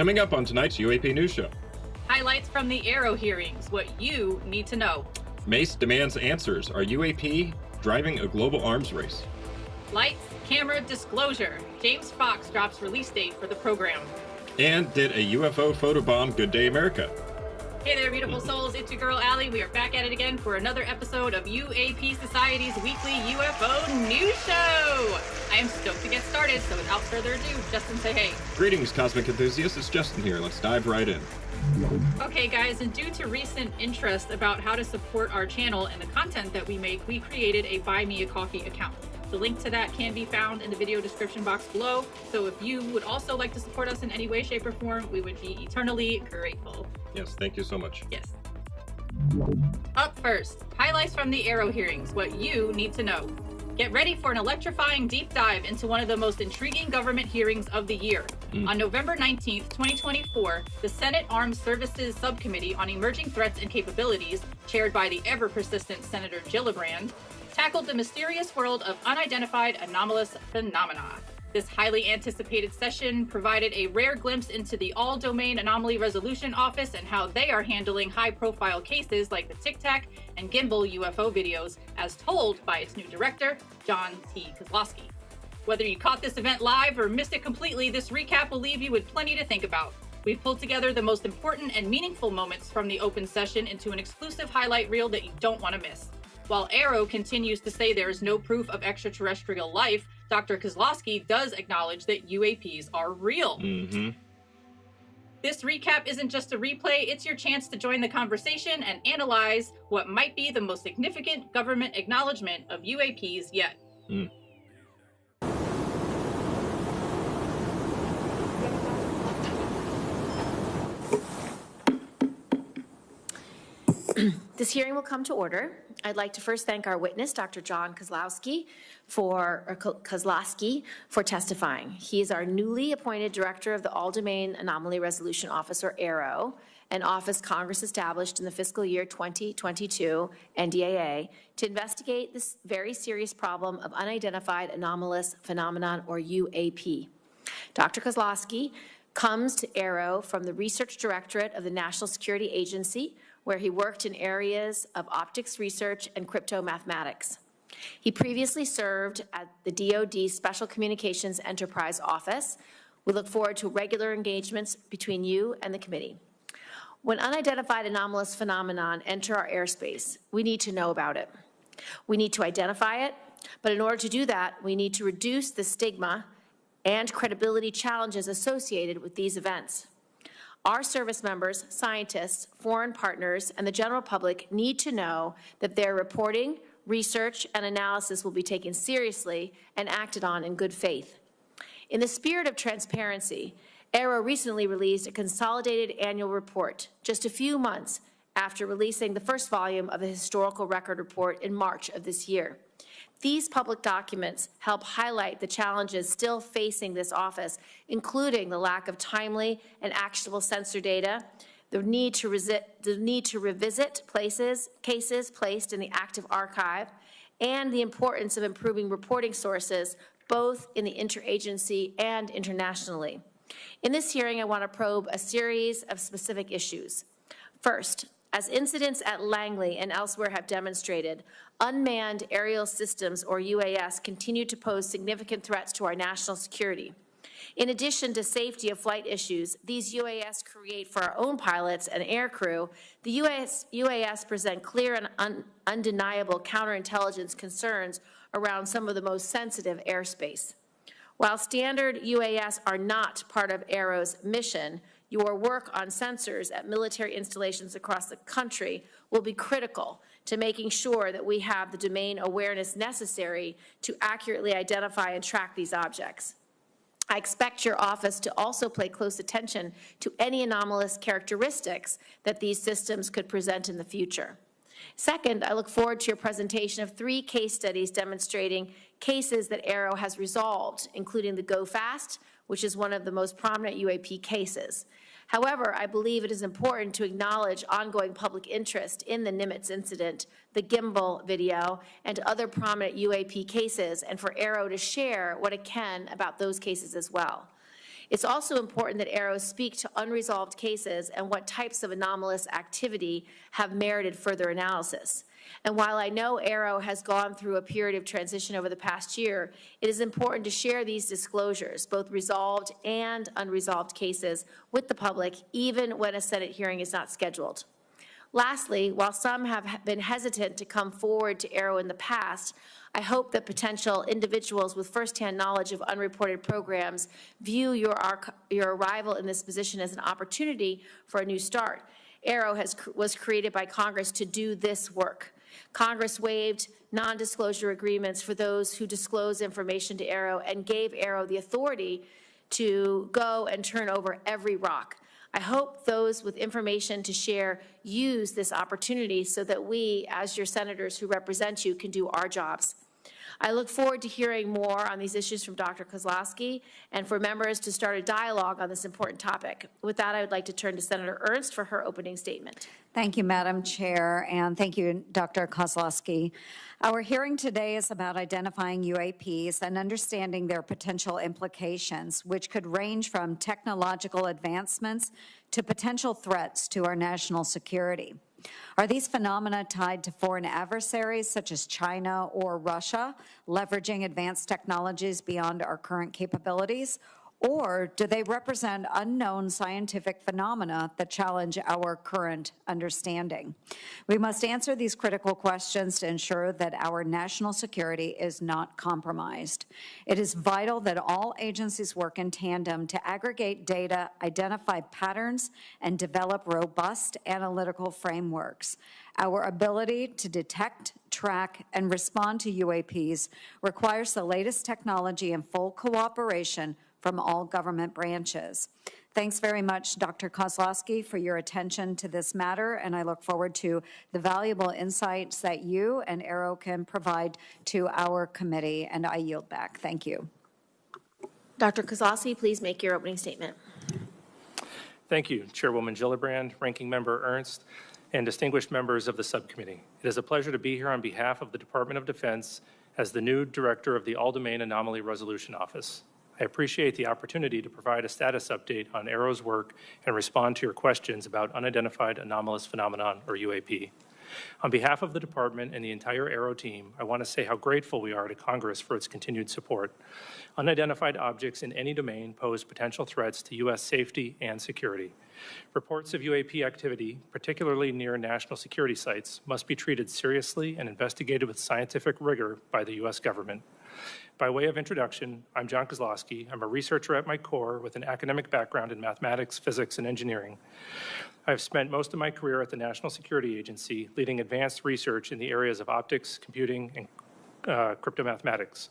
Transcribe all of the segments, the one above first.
Coming up on tonight's UAP News Show. Highlights from the AARO hearings, what you need to know. Mace demands answers. Are UAP driving a global arms race? Lights, camera, disclosure. James Fox drops release date for the program. And did a UFO photobomb Good Day America? Hey there, beautiful souls. It's your girl, Allie. We are back at it again for another episode of UAP Society's weekly UFO news show. I am stoked to get started, so without further ado, Justin, say hey. Greetings, cosmic enthusiasts. It's Justin here. Let's dive right in. Okay, guys, and due to recent interest about how to support our channel and the content that we make, we created a Buy Me a Coffee account. The link to that can be found in the video description box below. So if you would also like to support us in any way, shape, or form, we would be eternally grateful. Yes, thank you so much. Yes. Up first, highlights from the AARO hearings, what you need to know. Get ready for an electrifying deep dive into one of the most intriguing government hearings of the year. On November 19th, 2024, the Senate Armed Services Subcommittee on Emerging Threats and Capabilities, chaired by the ever-persistent Senator Gillibrand, tackled the mysterious world of unidentified anomalous phenomena. This highly anticipated session provided a rare glimpse into the All-Domain Anomaly Resolution Office and how they are handling high-profile cases like the Tic Tac and Gimbal UFO videos, as told by its new director, John T. Kozlowski. Whether you caught this event live or missed it completely, this recap will leave you with plenty to think about. We've pulled together the most important and meaningful moments from the open session into an exclusive highlight reel that you don't want to miss. While AARO continues to say there is no proof of extraterrestrial life, Dr. Kozlowski does acknowledge that UAPs are real. This recap isn't just a replay, it's your chance to join the conversation and analyze what might be the most significant government acknowledgement of UAPs yet. This hearing will come to order. I'd like to first thank our witness, Dr. John Kozlowski, for testifying. He is our newly appointed director of the All-Domain Anomaly Resolution Office, or AARO, an office Congress established in the fiscal year 2022 NDAA to investigate this very serious problem of unidentified anomalous phenomenon, or UAP. Dr. Kozlowski comes to AARO from the Research Directorate of the National Security Agency, where he worked in areas of optics research and crypto mathematics. He previously served at the DoD Special Communications Enterprise Office. We look forward to regular engagements between you and the committee. When unidentified anomalous phenomenon enter our airspace, we need to know about it. We need to identify it, but in order to do that, we need to reduce the stigma and credibility challenges associated with these events. Our service members, scientists, foreign partners, and the general public need to know that their reporting, research, and analysis will be taken seriously and acted on in good faith. In the spirit of transparency, AARO recently released a consolidated annual report just a few months after releasing the first volume of a historical record report in March of this year. These public documents help highlight the challenges still facing this office, including the lack of timely and actionable sensor data, the need to revisit cases placed in the active archive, and the importance of improving reporting sources, both in the interagency and internationally. In this hearing, I want to probe a series of specific issues. First, as incidents at Langley and elsewhere have demonstrated, unmanned aerial systems, or UAS, continue to pose significant threats to our national security. In addition to safety of flight issues these UAS create for our own pilots and air crew, the UAS present clear and undeniable counterintelligence concerns around some of the most sensitive airspace. While standard UAS are not part of AARO's mission, your work on sensors at military installations across the country will be critical to making sure that we have the domain awareness necessary to accurately identify and track these objects. I expect your office to also pay close attention to any anomalous characteristics that these systems could present in the future. Second, I look forward to your presentation of 3 case studies demonstrating cases that AARO has resolved, including the Go Fast, which is one of the most prominent UAP cases. However, I believe it is important to acknowledge ongoing public interest in the Nimitz incident, the Gimbal video, and other prominent UAP cases, and for AARO to share what it can about those cases as well. It's also important that AARO speak to unresolved cases and what types of anomalous activity have merited further analysis. And while I know AARO has gone through a period of transition over the past year, it is important to share these disclosures, both resolved and unresolved cases, with the public, even when a Senate hearing is not scheduled. Lastly, while some have been hesitant to come forward to AARO in the past, I hope that potential individuals with firsthand knowledge of unreported programs view your arrival in this position as an opportunity for a new start. AARO was created by Congress to do this work. Congress waived non-disclosure agreements for those who disclose information to AARO and gave AARO the authority to go and turn over every rock. I hope those with information to share use this opportunity so that we, as your senators who represent you, can do our jobs. I look forward to hearing more on these issues from Dr. Kozlowski and for members to start a dialogue on this important topic. With that, I would like to turn to Senator Ernst for her opening statement. Thank you, Madam Chair, and thank you, Dr. Kozlowski. Our hearing today is about identifying UAPs and understanding their potential implications, which could range from technological advancements to potential threats to our national security. Are these phenomena tied to foreign adversaries such as China or Russia, leveraging advanced technologies beyond our current capabilities? Or do they represent unknown scientific phenomena that challenge our current understanding? We must answer these critical questions to ensure that our national security is not compromised. It is vital that all agencies work in tandem to aggregate data, identify patterns, and develop robust analytical frameworks. Our ability to detect, track, and respond to UAPs requires the latest technology and full cooperation from all government branches. Thanks very much, Dr. Kozlowski, for your attention to this matter, and I look forward to the valuable insights that you and AARO can provide to our committee, and I yield back. Thank you. Dr. Kozlowski, please make your opening statement. Thank you, Chairwoman Gillibrand, Ranking Member Ernst, and distinguished members of the subcommittee. It is a pleasure to be here on behalf of the Department of Defense as the new Director of the All-Domain Anomaly Resolution Office. I appreciate the opportunity to provide a status update on AARO's work and respond to your questions about unidentified anomalous phenomenon, or UAP. On behalf of the department and the entire AARO team, I want to say how grateful we are to Congress for its continued support. Unidentified objects in any domain pose potential threats to U.S. safety and security. Reports of UAP activity, particularly near national security sites, must be treated seriously and investigated with scientific rigor by the U.S. government. By way of introduction, I'm John Kozlowski. I'm a researcher at my core with an academic background in mathematics, physics, and engineering. I've spent most of my career at the National Security Agency, leading advanced research in the areas of optics, computing, and cryptomathematics.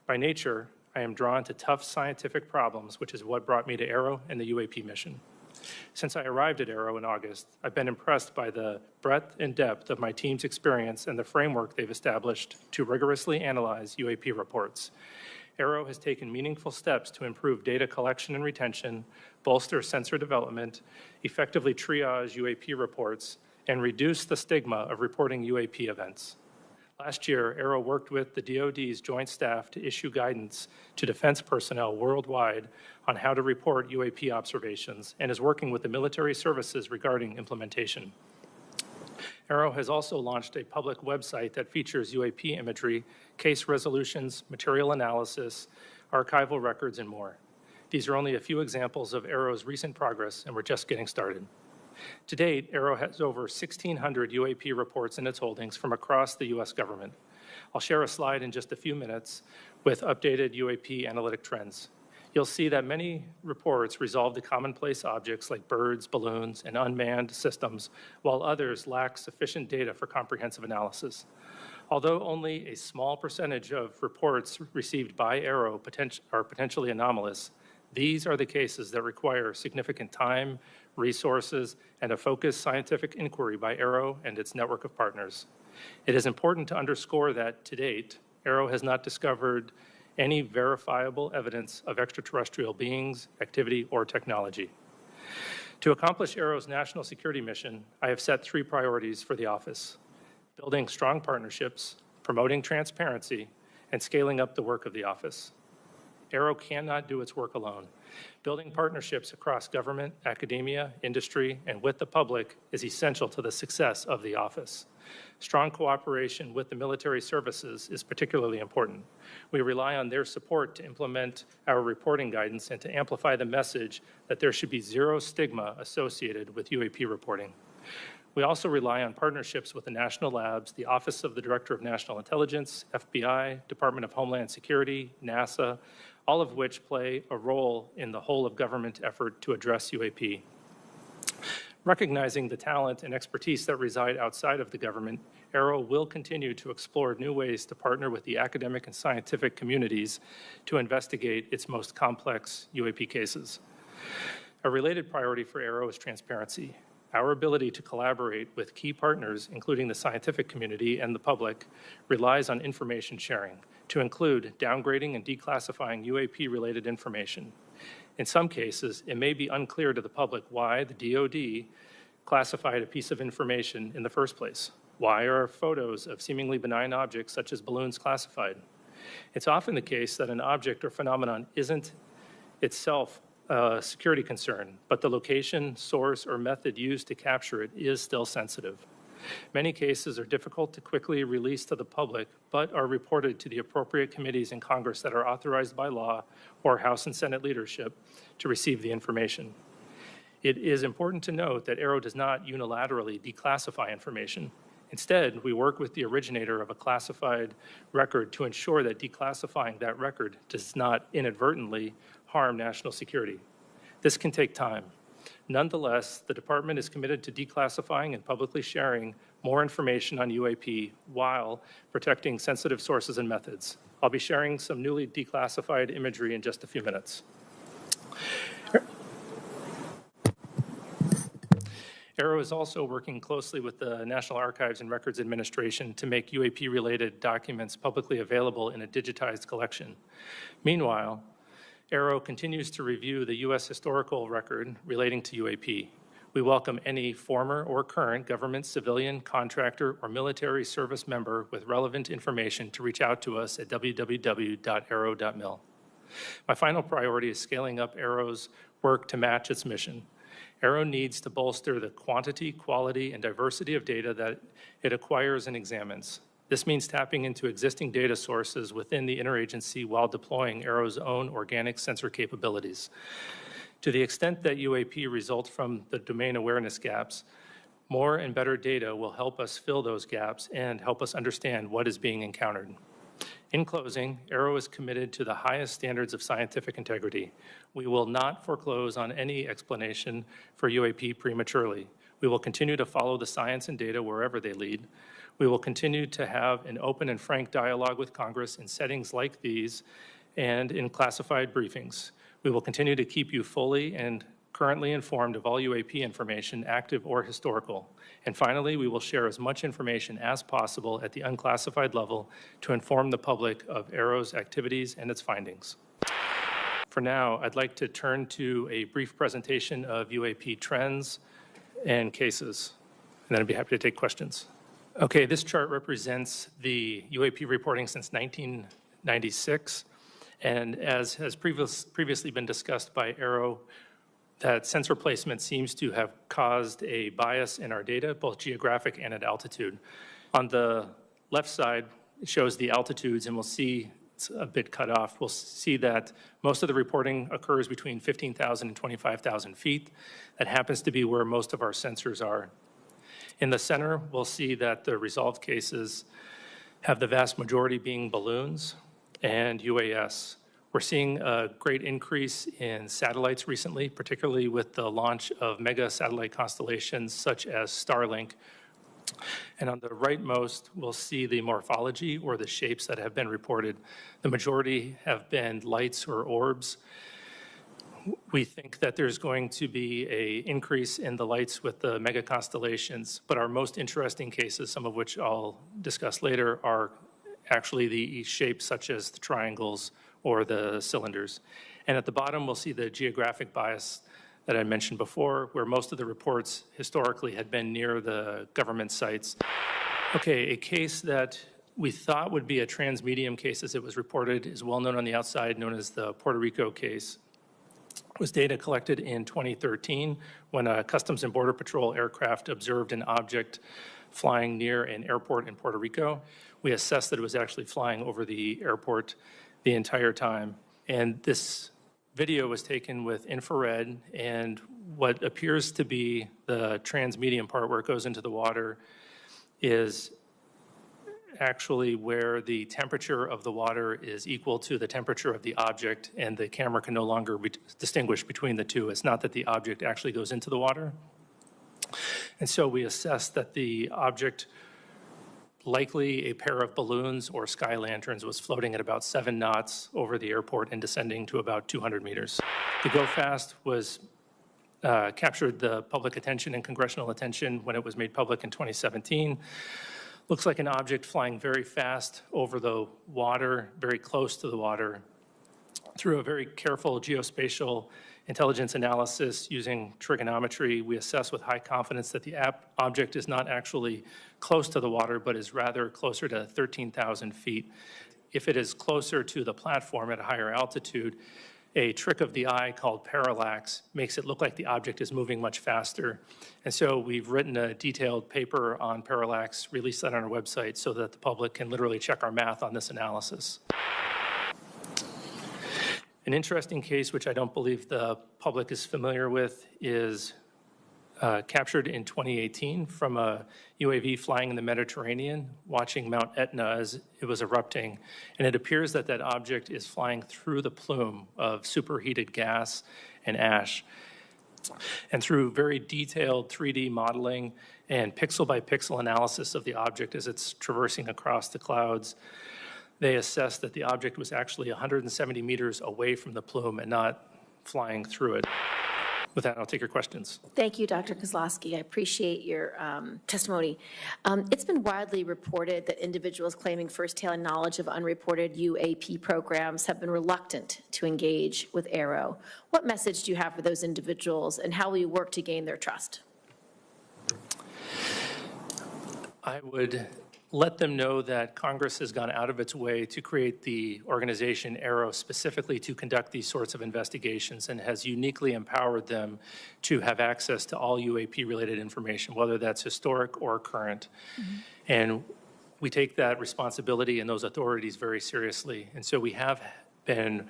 By nature, I am drawn to tough scientific problems, which is what brought me to AARO and the UAP mission. Since I arrived at AARO in August, I've been impressed by the breadth and depth of my team's experience and the framework they've established to rigorously analyze UAP reports. AARO has taken meaningful steps to improve data collection and retention, bolster sensor development, effectively triage UAP reports, and reduce the stigma of reporting UAP events. Last year, AARO worked with the DoD's Joint Staff to issue guidance to defense personnel worldwide on how to report UAP observations and is working with the military services regarding implementation. AARO has also launched a public website that features UAP imagery, case resolutions, material analysis, archival records, and more. These are only a few examples of AARO's recent progress, and we're just getting started. To date, AARO has over 1,600 UAP reports in its holdings from across the U.S. government. I'll share a slide in just a few minutes with updated UAP analytic trends. You'll see that many reports resolve the commonplace objects like birds, balloons, and unmanned systems, while others lack sufficient data for comprehensive analysis. Although only a small percentage of reports received by AARO are potentially anomalous, these are the cases that require significant time, resources, and a focused scientific inquiry by AARO and its network of partners. It is important to underscore that, to date, AARO has not discovered any verifiable evidence of extraterrestrial beings, activity, or technology. To accomplish AARO's national security mission, I have set 3 priorities for the office: building strong partnerships, promoting transparency, and scaling up the work of the office. AARO cannot do its work alone. Building partnerships across government, academia, industry, and with the public is essential to the success of the office. Strong cooperation with the military services is particularly important. We rely on their support to implement our reporting guidance and to amplify the message that there should be zero stigma associated with UAP reporting. We also rely on partnerships with the national labs, the Office of the Director of National Intelligence, FBI, Department of Homeland Security, NASA, all of which play a role in the whole of government effort to address UAP. Recognizing the talent and expertise that reside outside of the government, AARO will continue to explore new ways to partner with the academic and scientific communities to investigate its most complex UAP cases. A related priority for AARO is transparency. Our ability to collaborate with key partners, including the scientific community and the public, relies on information sharing, to include downgrading and declassifying UAP-related information. In some cases, it may be unclear to the public why the DoD classified a piece of information in the first place. Why are photos of seemingly benign objects such as balloons classified? It's often the case that an object or phenomenon isn't itself a security concern, but the location, source, or method used to capture it is still sensitive. Many cases are difficult to quickly release to the public, but are reported to the appropriate committees in Congress that are authorized by law or House and Senate leadership to receive the information. It is important to note that AARO does not unilaterally declassify information. Instead, we work with the originator of a classified record to ensure that declassifying that record does not inadvertently harm national security. This can take time. Nonetheless, the department is committed to declassifying and publicly sharing more information on UAP while protecting sensitive sources and methods. I'll be sharing some newly declassified imagery in just a few minutes. AARO is also working closely with the National Archives and Records Administration to make UAP-related documents publicly available in a digitized collection. Meanwhile, AARO continues to review the U.S. historical record relating to UAP. We welcome any former or current government, civilian, contractor, or military service member with relevant information to reach out to us at www.aaro.mil. My final priority is scaling up AARO's work to match its mission. AARO needs to bolster the quantity, quality, and diversity of data that it acquires and examines. This means tapping into existing data sources within the interagency while deploying AARO's own organic sensor capabilities. To the extent that UAP results from the domain awareness gaps, more and better data will help us fill those gaps and help us understand what is being encountered. In closing, AARO is committed to the highest standards of scientific integrity. We will not foreclose on any explanation for UAP prematurely. We will continue to follow the science and data wherever they lead. We will continue to have an open and frank dialogue with Congress in settings like these and in classified briefings. We will continue to keep you fully and currently informed of all UAP information, active or historical. And finally, we will share as much information as possible at the unclassified level to inform the public of AARO's activities and its findings. For now, I'd like to turn to a brief presentation of UAP trends and cases, and then I'd be happy to take questions. Okay, this chart represents the UAP reporting since 1996, and as has previously been discussed by AARO, that sensor placement seems to have caused a bias in our data, both geographic and at altitude. On the left side, it shows the altitudes, and we'll see it's a bit cut off. We'll see that most of the reporting occurs between 15,000 and 25,000 feet. That happens to be where most of our sensors are. In the center, we'll see that the resolved cases have the vast majority being balloons and UAS. We're seeing a great increase in satellites recently, particularly with the launch of mega satellite constellations such as Starlink. And on the rightmost, we'll see the morphology or the shapes that have been reported. The majority have been lights or orbs. We think that there's going to be an increase in the lights with the mega constellations, but our most interesting cases, some of which I'll discuss later, are actually the shapes such as the triangles or the cylinders. And at the bottom, we'll see the geographic bias that I mentioned before, where most of the reports historically had been near the government sites. Okay, a case that we thought would be a transmedium case, as it was reported, is well known on the outside, known as the Puerto Rico case. It was data collected in 2013 when a Customs and Border Patrol aircraft observed an object flying near an airport in Puerto Rico. We assessed that it was actually flying over the airport the entire time. And this video was taken with infrared, and what appears to be the transmedium part where it goes into the water is actually where the temperature of the water is equal to the temperature of the object, and the camera can no longer distinguish between the two. It's not that the object actually goes into the water. And so we assessed that the object, likely a pair of balloons or sky lanterns, was floating at about 7 knots over the airport and descending to about 200 meters. The go fast was captured the public attention and congressional attention when it was made public in 2017. Looks like an object flying very fast over the water, very close to the water. Through a very careful geospatial intelligence analysis using trigonometry, we assess with high confidence that the object is not actually close to the water, but is rather closer to 13,000 feet. If it is closer to the platform at a higher altitude, a trick of the eye called parallax makes it look like the object is moving much faster. And so we've written a detailed paper on parallax, released that on our website so that the public can literally check our math on this analysis. An interesting case, which I don't believe the public is familiar with, is captured in 2018 from a UAV flying in the Mediterranean, watching Mount Etna as it was erupting. And it appears that that object is flying through the plume of superheated gas and ash. And through very detailed 3D modeling and pixel-by-pixel analysis of the object as it's traversing across the clouds, they assessed that the object was actually 170 meters away from the plume and not flying through it. With that, I'll take your questions. Thank you, Dr. Kozlowski. I appreciate your testimony. It's been widely reported that individuals claiming firsthand knowledge of unreported UAP programs have been reluctant to engage with AARO. What message do you have for those individuals, and how will you work to gain their trust? I would let them know that Congress has gone out of its way to create the organization AARO specifically to conduct these sorts of investigations, and has uniquely empowered them to have access to all UAP-related information, whether that's historic or current. Mm-hmm. And we take that responsibility and those authorities very seriously. And so we have been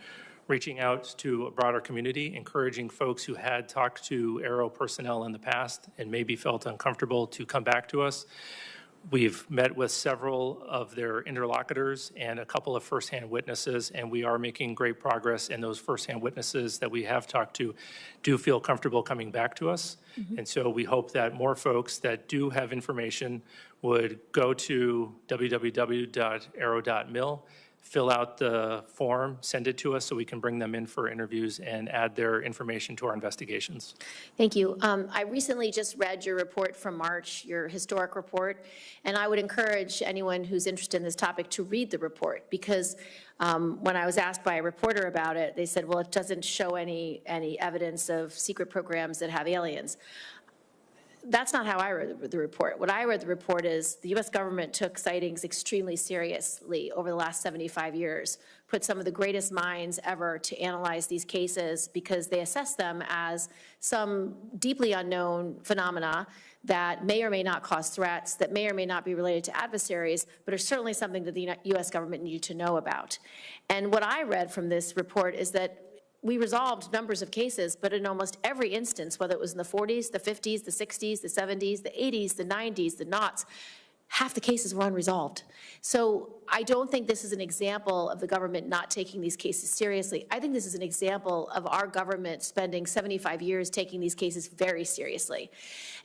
reaching out to a broader community, encouraging folks who had talked to AARO personnel in the past and maybe felt uncomfortable to come back to us. We've met with several of their interlocutors and a couple of firsthand witnesses, and we are making great progress, and those firsthand witnesses that we have talked to do feel comfortable coming back to us. Mm-hmm. And so we hope that more folks that do have information would go to www.aaro.mil, fill out the form, send it to us so we can bring them in for interviews and add their information to our investigations. Thank you. I recently just read your report from March, your historic report, and I would encourage anyone who's interested in this topic to read the report, because when I was asked by a reporter about it, they said, well, it doesn't show any evidence of secret programs that have aliens. That's not how I read the report. What I read the report is the U.S. government took sightings extremely seriously over the last 75 years, put some of the greatest minds ever to analyze these cases because they assess them as some deeply unknown phenomena that may or may not cause threats, that may or may not be related to adversaries, but are certainly something that the U.S. government needed to know about. And what I read from this report is that we resolved numbers of cases, but in almost every instance, whether it was in the 40s, the 50s, the 60s, the 70s, the 80s, the 90s, the noughts, half the cases were unresolved. So I don't think this is an example of the government not taking these cases seriously. I think this is an example of our government spending 75 years taking these cases very seriously.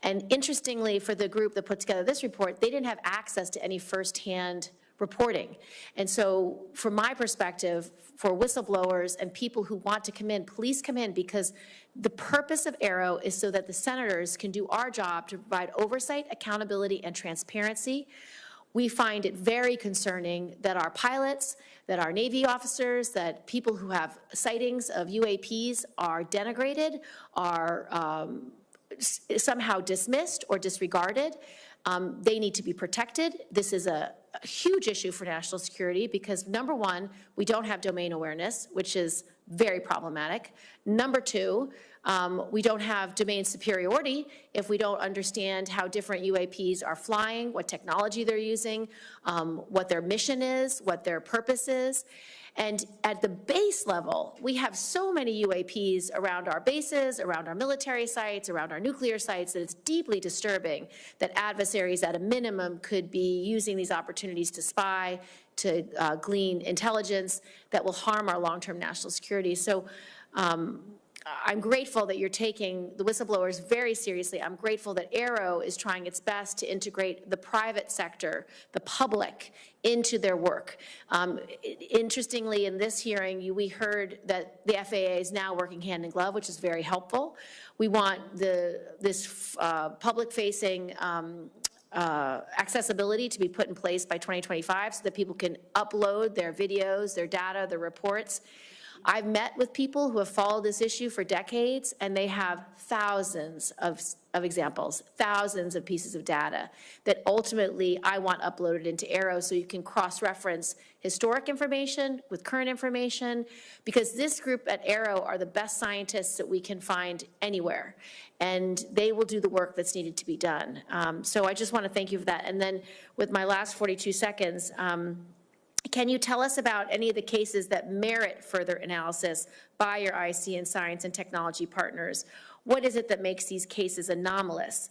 And interestingly, for the group that put together this report, they didn't have access to any firsthand reporting. And so from my perspective, for whistleblowers and people who want to come in, please come in, because the purpose of AARO is so that the senators can do our job to provide oversight, accountability, and transparency. We find it very concerning that our pilots, that our Navy officers, that people who have sightings of UAPs are denigrated, are somehow dismissed or disregarded. They need to be protected. This is a a huge issue for national security because, number one, we don't have domain awareness, which is very problematic. Number two, we don't have domain superiority if we don't understand how different UAPs are flying, what technology they're using, what their mission is, what their purpose is. And at the base level, we have so many UAPs around our bases, around our military sites, around our nuclear sites, that it's deeply disturbing that adversaries at a minimum could be using these opportunities to spy, to glean intelligence that will harm our long-term national security. So I'm grateful that you're taking the whistleblowers very seriously. I'm grateful that AARO is trying its best to integrate the private sector, the public, into their work. Interestingly, in this hearing, we heard that the FAA is now working hand in glove, which is very helpful. We want this public-facing accessibility to be put in place by 2025 so that people can upload their videos, their data, their reports. I've met with people who have followed this issue for decades, and they have thousands of examples, thousands of pieces of data that ultimately I want uploaded into AARO so you can cross-reference historic information with current information, because this group at AARO are the best scientists that we can find anywhere, and they will do the work that's needed to be done. So I just want to thank you for that. And then with my last 42 seconds, can you tell us about any of the cases that merit further analysis by your IC and science and technology partners? What is it that makes these cases anomalous?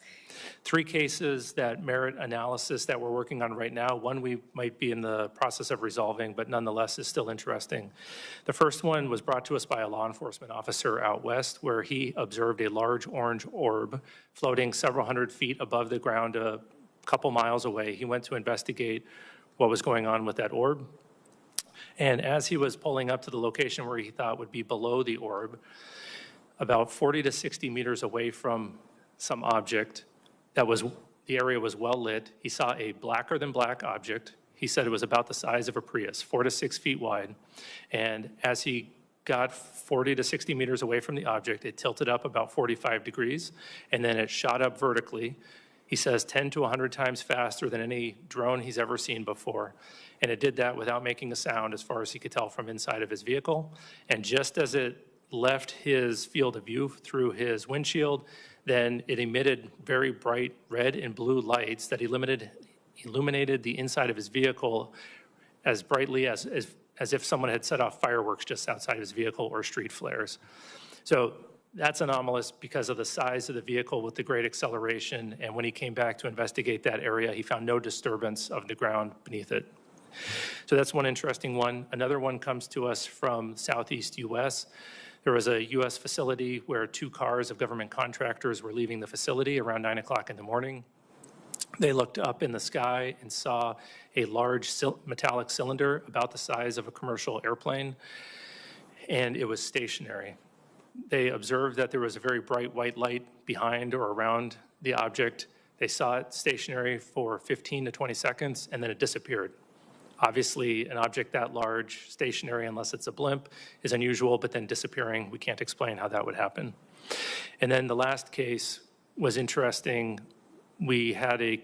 3 cases that merit analysis that we're working on right now. One we might be in the process of resolving, but nonetheless is still interesting. The first one was brought to us by a law enforcement officer out west, where he observed a large orange orb floating several hundred feet above the ground a couple miles away. He went to investigate what was going on with that orb. And as he was pulling up to the location where he thought would be below the orb, about 40 to 60 meters away from some object the area was well lit, he saw a blacker than black object. He said it was about the size of a Prius, 4 to 6 feet wide. And as he got 40 to 60 meters away from the object, it tilted up about 45 degrees, and then it shot up vertically. He says 10 to 100 times faster than any drone he's ever seen before. And it did that without making a sound, as far as he could tell from inside of his vehicle. And just as it left his field of view through his windshield, then it emitted very bright red and blue lights that illuminated the inside of his vehicle as brightly as if someone had set off fireworks just outside his vehicle or street flares. So that's anomalous because of the size of the vehicle with the great acceleration, and when he came back to investigate that area, he found no disturbance of the ground beneath it. So that's one interesting one. Another one comes to us from southeast U.S. There was a U.S. facility where 2 cars of government contractors were leaving the facility around 9 o'clock in the morning. They looked up in the sky and saw a large metallic cylinder about the size of a commercial airplane, and it was stationary. They observed that there was a very bright white light behind or around the object. They saw it stationary for 15 to 20 seconds, and then it disappeared. Obviously, an object that large, stationary, unless it's a blimp, is unusual, but then disappearing, we can't explain how that would happen. And then the last case was interesting. We had a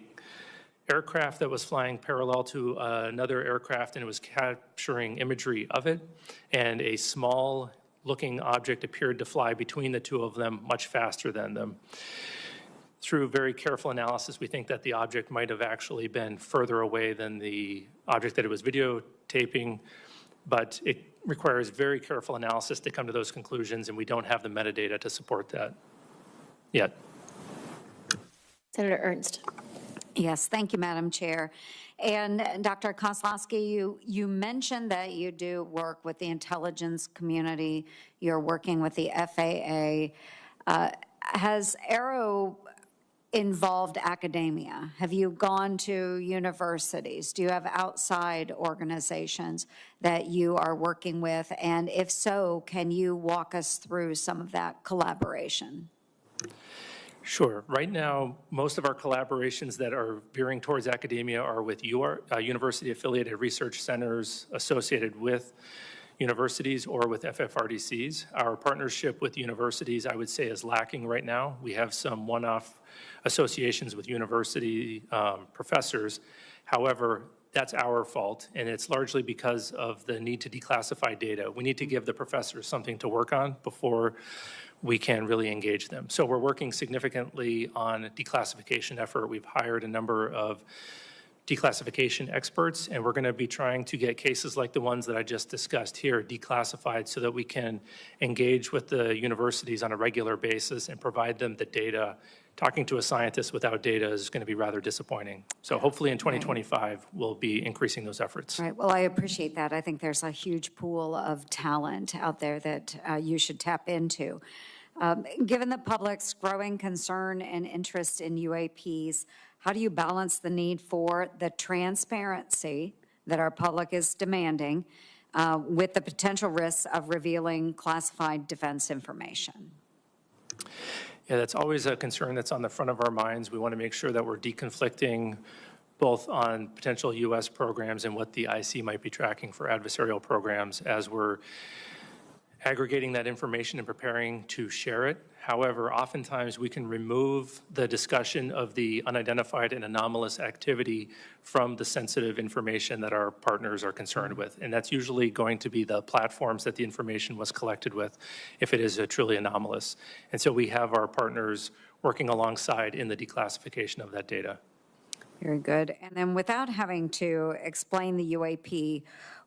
aircraft that was flying parallel to another aircraft, and it was capturing imagery of it, and a small looking object appeared to fly between the 2 of them much faster than them. Through very careful analysis, we think that the object might have actually been further away than the object that it was videotaping, but it requires very careful analysis to come to those conclusions, and we don't have the metadata to support that yet. Senator Ernst. Yes, thank you, Madam Chair. And Dr. Kozlowski, you mentioned that you do work with the intelligence community. You're working with the FAA. Has AARO involved academia? Have you gone to universities? Do you have outside organizations that you are working with? And if so, can you walk us through some of that collaboration? Sure. Right now, most of our collaborations that are veering towards academia are with university-affiliated research centers associated with universities or with FFRDCs. Our partnership with universities, I would say, is lacking right now. We have some one-off associations with university professors. However, that's our fault, and it's largely because of the need to declassify data. We need to give the professors something to work on before we can really engage them. So we're working significantly on a declassification effort. We've hired a number of declassification experts, and we're going to be trying to get cases like the ones that I just discussed here declassified so that we can engage with the universities on a regular basis and provide them the data. Talking to a scientist without data is going to be rather disappointing. So hopefully in 2025, we'll be increasing those efforts. Right. Well, I appreciate that. I think there's a huge pool of talent out there that you should tap into. Given the public's growing concern and interest in UAPs, how do you balance the need for the transparency that our public is demanding with the potential risks of revealing classified defense information? Yeah, that's always a concern that's on the front of our minds. We want to make sure that we're deconflicting both on potential U.S. programs and what the IC might be tracking for adversarial programs as we're aggregating that information and preparing to share it. However, oftentimes we can remove the discussion of the unidentified and anomalous activity from the sensitive information that our partners are concerned with. And that's usually going to be the platforms that the information was collected with if it is truly anomalous. And so we have our partners working alongside in the declassification of that data. Very good. And then without having to explain the UAP,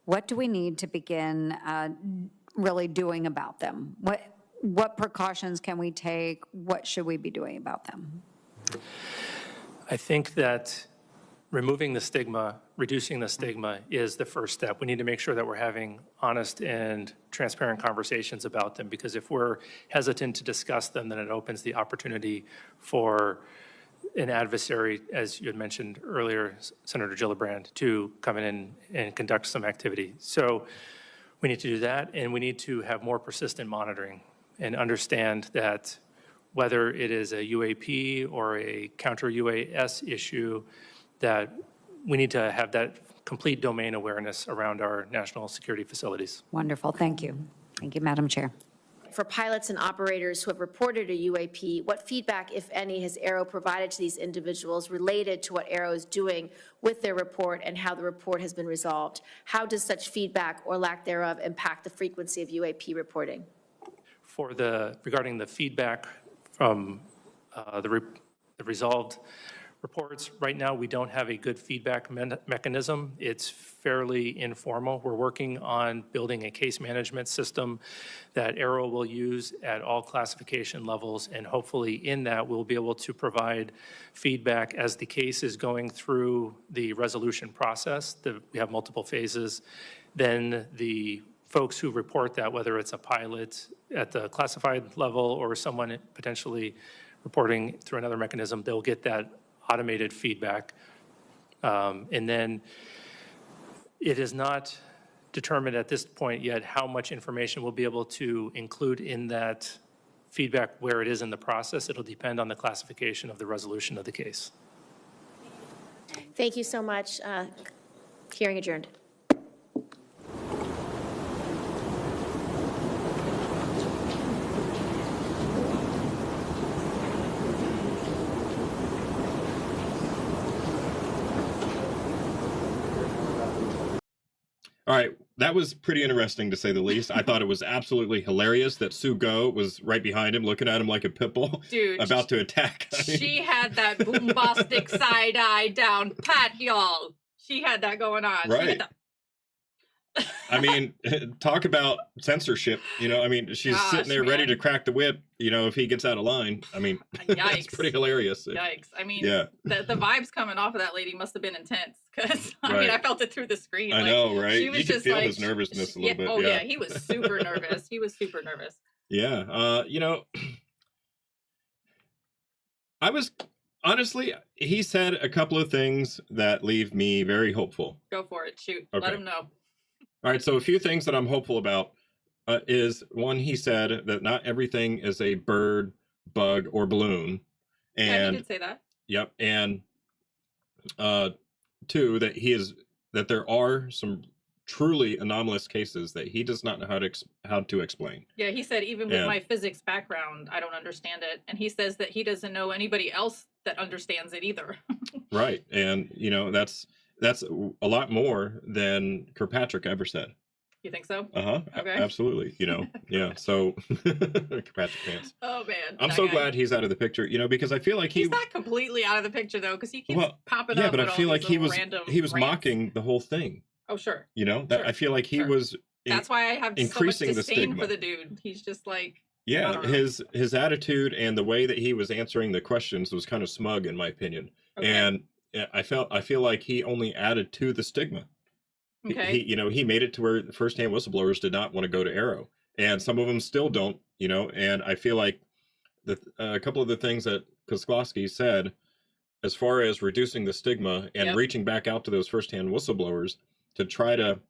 what do we need to begin really doing about them? What precautions can we take? What should we be doing about them? I think that removing the stigma, reducing the stigma is the first step. We need to make sure that we're having honest and transparent conversations about them, because if we're hesitant to discuss them, then it opens the opportunity for an adversary, as you had mentioned earlier, Senator Gillibrand, to come in and conduct some activity. So we need to do that, and we need to have more persistent monitoring and understand that whether it is a UAP or a counter-UAS issue, that we need to have that complete domain awareness around our national security facilities. Wonderful. Thank you. Thank you, Madam Chair. For pilots and operators who have reported a UAP, what feedback, if any, has AARO provided to these individuals related to what AARO is doing with their report and how the report has been resolved? How does such feedback or lack thereof impact the frequency of UAP reporting? Regarding the feedback from the resolved reports, right now we don't have a good feedback mechanism. It's fairly informal. We're working on building a case management system that AARO will use at all classification levels, and hopefully in that we'll be able to provide feedback as the case is going through the resolution process. We have multiple phases. Then the folks who report that, whether it's a pilot at the classified level or someone potentially reporting through another mechanism, they'll get that automated feedback. And then it is not determined at this point yet how much information we'll be able to include in that feedback where it is in the process. It'll depend on the classification of the resolution of the case. Thank you so much. Hearing adjourned. All right, that was pretty interesting to say the least. I thought it was absolutely hilarious that Sue Go was right behind him, looking at him like a pit bull, Dude, about to attack. She had that boombastic side eye down pat, y'all. She had that going on. Right. I mean, talk about censorship. You know, I mean, she's sitting there ready to crack the whip, you know, if he gets out of line. I mean, it's pretty hilarious. Yikes. I mean, yeah. the vibes coming off of that lady must have been intense, because, I mean, I felt it through the screen. I know, right? She was you could just feel like, his nervousness a little bit. Oh, yeah, he was super nervous. He was super nervous. Yeah. You know, I was, honestly, he said a couple of things that leave me very hopeful. Go for it. Shoot. Okay. Let him know. All right, so a few things that I'm hopeful about is, one, he said that not everything is a bird, bug, or balloon. And Yeah, he did say that. Yep, and two, that there are some truly anomalous cases that he does not know how to explain. Yeah, he said, even with my physics background, I don't understand it. And he says that he doesn't know anybody else that understands it either. Right, and you know, that's, that's a lot more than Kirkpatrick ever said. You think so? Okay. Absolutely. Yeah. So Kirkpatrick fans. Oh man. I'm so glad he's out of the picture, because I feel like he's not completely out of the picture though, because he keeps popping up. Yeah, but I feel like he was rants. mocking the whole thing. Oh sure. That I feel like he was. That's why I have increasing so much disdain the for the dude. He's just like. Yeah, his attitude and the way that he was answering the questions was kind of smug, in my opinion. Okay. And I feel like he only added to the stigma. Okay. He made it to where first-hand whistleblowers did not want to go to AARO, and some of them still don't. And I feel like a couple of the things that Kozlowski said, as far as reducing the stigma and reaching back out to those first-hand whistleblowers to try to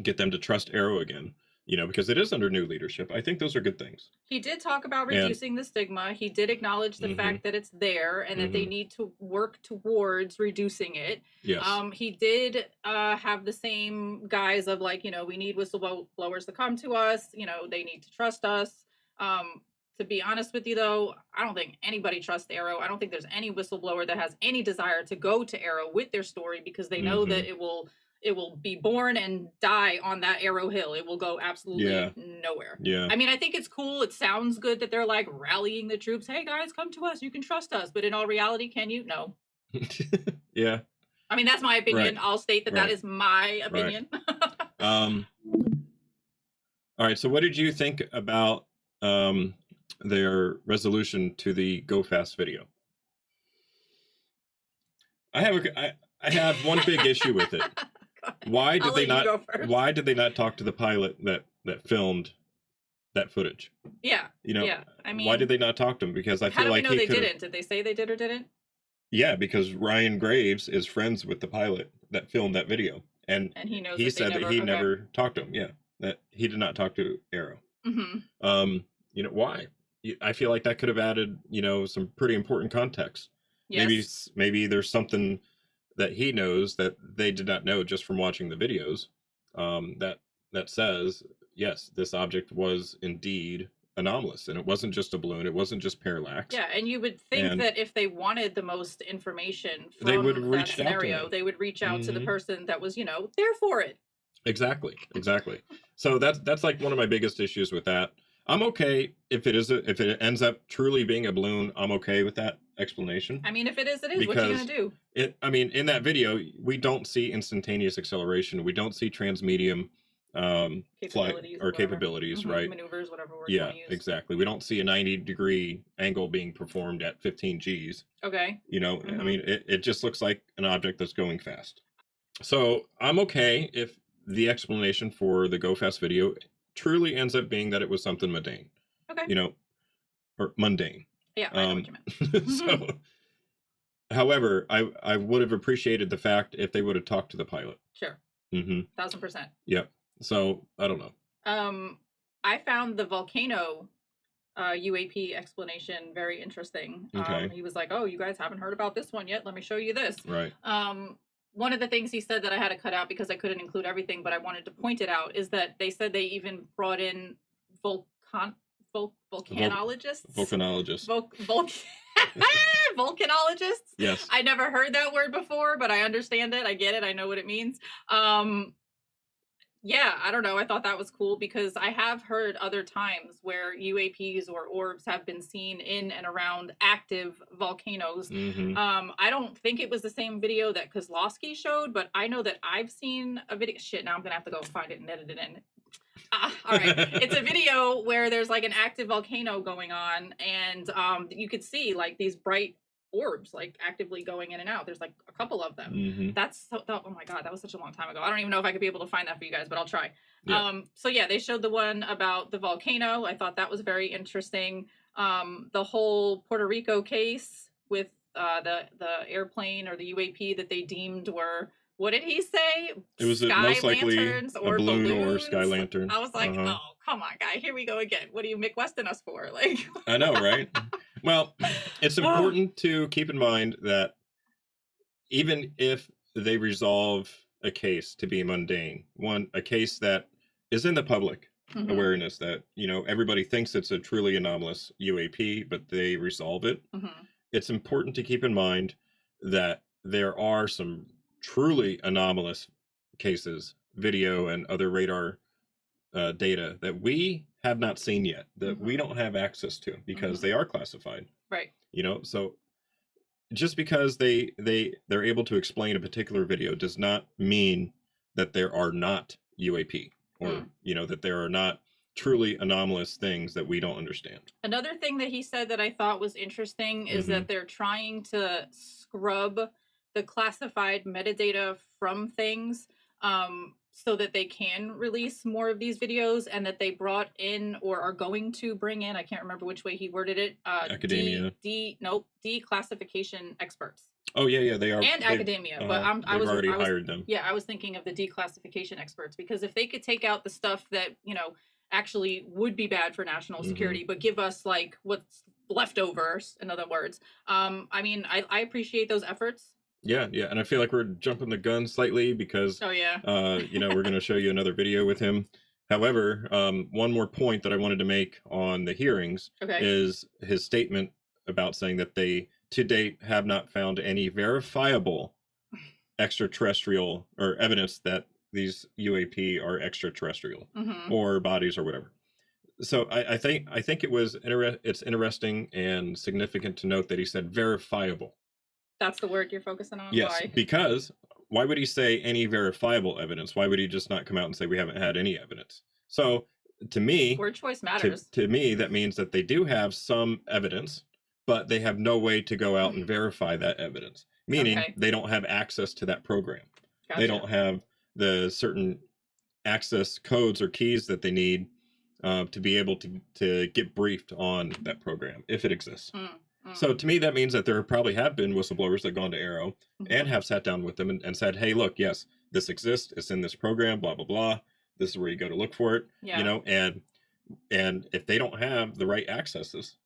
get them to trust AARO again. Because it is under new leadership. I think those are good things. He did talk about reducing the stigma. He did acknowledge the fact that it's there and that they need to work towards reducing it. Yes. He did have the same guise of like, we need whistleblowers to come to us. They need to trust us. To be honest with you, though, I don't think anybody trusts AARO. I don't think there's any whistleblower that has any desire to go to AARO with their story because they know that it will be born and die on that AARO Hill. It will go absolutely nowhere. Yeah. I mean, I think it's cool. It sounds good that they're like rallying the troops. Hey guys, come to us. You can trust us. But in all reality, can you? No. Yeah. I mean, that's my opinion. Right. I'll state that that is my opinion. Right. All right. So what did you think about their resolution to the Go Fast video? I have one big issue with it. Why did they not talk to the pilot that filmed that footage? Yeah. I mean, why did they not talk to him? Because I feel like they didn't. Did they say they did or didn't? Yeah, because Ryan Graves is friends with the pilot that filmed that video, and he said that he never talked to him. Yeah, that he did not talk to AARO. Why? I feel like that could have added, some pretty important context. Yes. Maybe there's something that he knows that they did not know just from watching the videos, that says, yes, this object was indeed anomalous, and it wasn't just a balloon, it wasn't just parallax. Yeah, and you would think that if they wanted the most information from that scenario, they would reach out to the person that was, there for it. Exactly. So that's like one of my biggest issues with that. I'm okay if it ends up truly being a balloon. I'm okay with that explanation. I mean, if it is, it is. Because what are you gonna do? In that video, we don't see instantaneous acceleration. We don't see transmedium flight or capabilities, right? Maneuvers, whatever word you want to use. Exactly. We don't see a 90-degree angle being performed at 15 Gs. Okay. I mean, it just looks like an object that's going fast. So I'm okay if the explanation for the Go Fast video truly ends up being that it was something mundane. Okay. Or mundane. Yeah, I know what you meant. So, however, I would have appreciated the fact if they would have talked to the pilot. Sure. 1000%. Yep. So I don't know. I found the volcano UAP explanation very interesting. Okay. He was like, "Oh, you guys haven't heard about this one yet. Let me show you this." Right. One of the things he said that I had to cut out because I couldn't include everything, but I wanted to point it out, is that they said they even brought in volcanologists. Volcanologists. Volcanologists. Yes. I never heard that word before, but I understand it. I get it. I know what it means. Yeah, I don't know. I thought that was cool because I have heard other times where UAPs or orbs have been seen in and around active volcanoes. I don't think it was the same video that Kozlowski showed, but I know that I've seen a video. Shit, now I'm going to have to go find it and edit it in. All right. It's a video where there's like an active volcano going on, and you could see like these bright orbs like actively going in and out. There's like a couple of them. That's oh my god, that was such a long time ago. I don't even know if I could be able to find that for you guys, but I'll try. So yeah, they showed the one about the volcano. I thought that was very interesting. The whole Puerto Rico case with the airplane or the UAP that they deemed were, what did he say? It was most likely a balloon or sky lantern. I was like, oh, come on, guy. Here we go again. What are you Mick Weston us for? Like, I know, right? Well, it's important to keep in mind that even if they resolve a case to be mundane, a case that is in the public awareness, that, everybody thinks it's a truly anomalous UAP, but they resolve it. It's important to keep in mind that there are some truly anomalous cases, video and other radar data that we have not seen yet, that we don't have access to because they are classified. Right. So just because they're able to explain a particular video does not mean that there are not UAP or that there are not truly anomalous things that we don't understand. Another thing that he said that I thought was interesting is that they're trying to scrub the classified metadata from things so that they can release more of these videos, and that they brought in or are going to bring in, I can't remember which way he worded it, Academia. declassification experts. Oh yeah, they are. And academia, but I was already hired them. Yeah, I was thinking of the declassification experts, because if they could take out the stuff that, actually would be bad for national security, but give us like what's leftovers, in other words. I appreciate those efforts. Yeah, and I feel like we're jumping the gun slightly because we're going to show you another video with him. However, one more point that I wanted to make on the hearings is his statement about saying that they to date have not found any verifiable extraterrestrial or evidence that these UAP are extraterrestrial or bodies or whatever. So I think it's interesting and significant to note that he said verifiable. That's the word you're focusing on? Yes, Why? because why would he say any verifiable evidence? Why would he just not come out and say we haven't had any evidence? So to me, word choice matters. To me, that means that they do have some evidence, but they have no way to go out and verify that evidence, meaning they don't have access to that program. Gotcha. They don't have the certain access codes or keys that they need to be able to get briefed on that program, if it exists. So to me, that means that there probably have been whistleblowers that gone to AARO and have sat down with them and said, hey, look, yes, this exists. It's in this program, blah, blah, blah. This is where you go to look for it, and if they don't have the right accesses,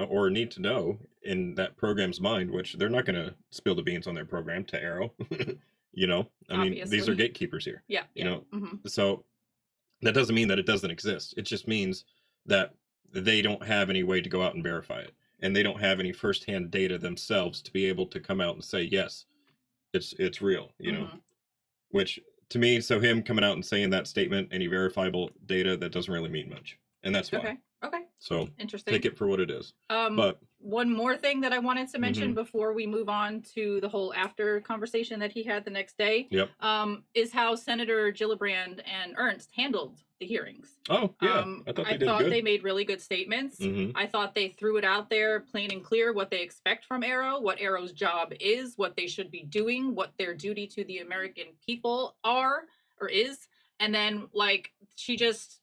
or need to know in that program's mind, which they're not going to spill the beans on their program to AARO, I mean, these are gatekeepers here. So that doesn't mean that it doesn't exist. It just means that they don't have any way to go out and verify it. And they don't have any firsthand data themselves to be able to come out and say, yes, it's real, which to me, so him coming out and saying that statement, any verifiable data, that doesn't really mean much. And that's why. Okay. So interesting. Take it for what it is. But one more thing that I wanted to mention before we move on to the whole after conversation that he had the next day, is how Senator Gillibrand and Ernst handled the hearings. Oh, yeah. I thought they made really good statements. I thought they threw it out there plain and clear what they expect from AARO, what AARO's job is, what they should be doing, what their duty to the American people are or is. And then, she just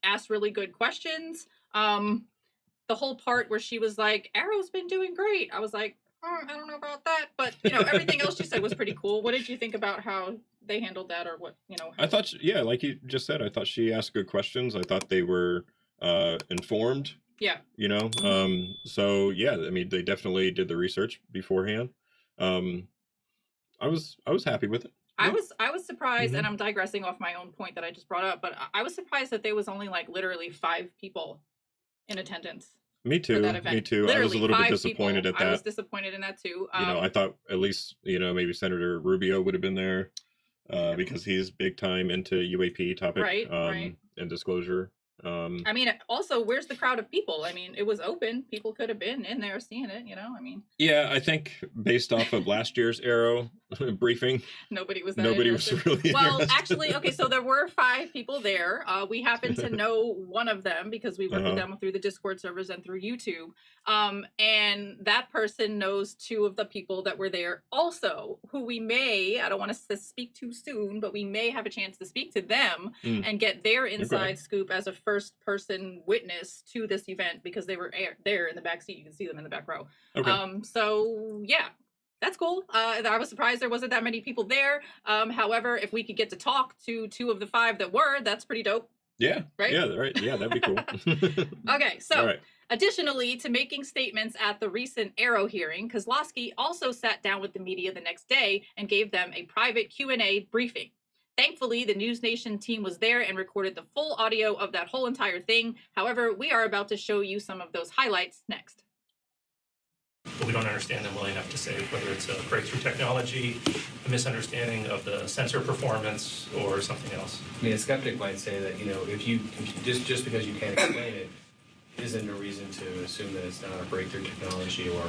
asked really good questions. The whole part where she was like, AARO's been doing great. I was like, I don't know about that. But, everything else she said was pretty cool. What did you think about how they handled that, or what, I thought, like you just said, I thought she asked good questions. I thought they were informed. Yeah. So, yeah, I mean, they definitely did the research beforehand. I was happy with it. I was surprised, and I'm digressing off my own point that I just brought up, but I was surprised that there was only literally 5 people in attendance. Me too. Me too. Literally I was a little bit disappointed at that. I was disappointed in that too. I thought at least, maybe Senator Rubio would have been there because he's big time into UAP topic and disclosure. I mean, also, where's the crowd of people? I mean, it was open. People could have been in there seeing it, I mean. Yeah, I think based off of last year's AARO briefing, nobody was really Well, actually, okay, so there were 5 people there. We happen to know one of them because we work with them through the Discord servers and through YouTube. And that person knows 2 of the people that were there also, who we may, I don't want to speak too soon, but we may have a chance to speak to them and get their inside scoop as a first-person witness to this event, because they were there in the back seat. You can see them in the back row. So, yeah. That's cool. I was surprised there wasn't that many people there. However, if we could get to talk to 2 of the 5 that were, that's pretty dope. Yeah. Right? Yeah, right. Yeah, that'd be cool. Okay, so additionally to making statements at the recent AARO hearing, Kozlowski also sat down with the media the next day and gave them a private Q&A briefing. Thankfully, the News Nation team was there and recorded the full audio of that whole entire thing. However, we are about to show you some of those highlights next. but we don't understand them well enough to say whether it's a breakthrough technology, a misunderstanding of the sensor performance, or something else. I mean, a skeptic might say that, if you just because you can't explain it isn't a reason to assume that it's not a breakthrough technology, or,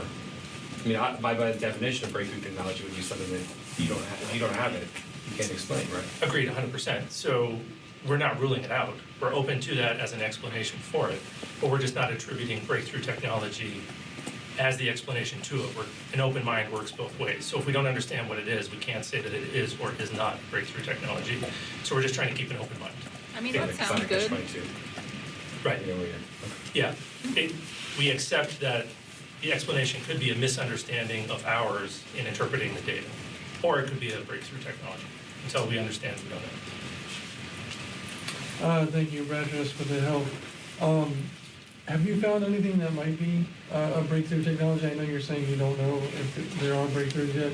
by definition, a breakthrough technology would be something that you don't have. If you don't have it, you can't explain, right? Agreed, 100%. So we're not ruling it out. We're open to that as an explanation for it, but we're just not attributing breakthrough technology as the explanation to it. An open mind works both ways. So if we don't understand what it is, we can't say that it is or is not breakthrough technology. So we're just trying to keep an open mind. I mean, that sounds good. Right. Yeah. We accept that the explanation could be a misunderstanding of ours in interpreting the data, or it could be a breakthrough technology. Until we understand, we don't know. Thank you, Brad, for the help. Have you found anything that might be a breakthrough technology? I know you're saying you don't know if there are breakthroughs yet,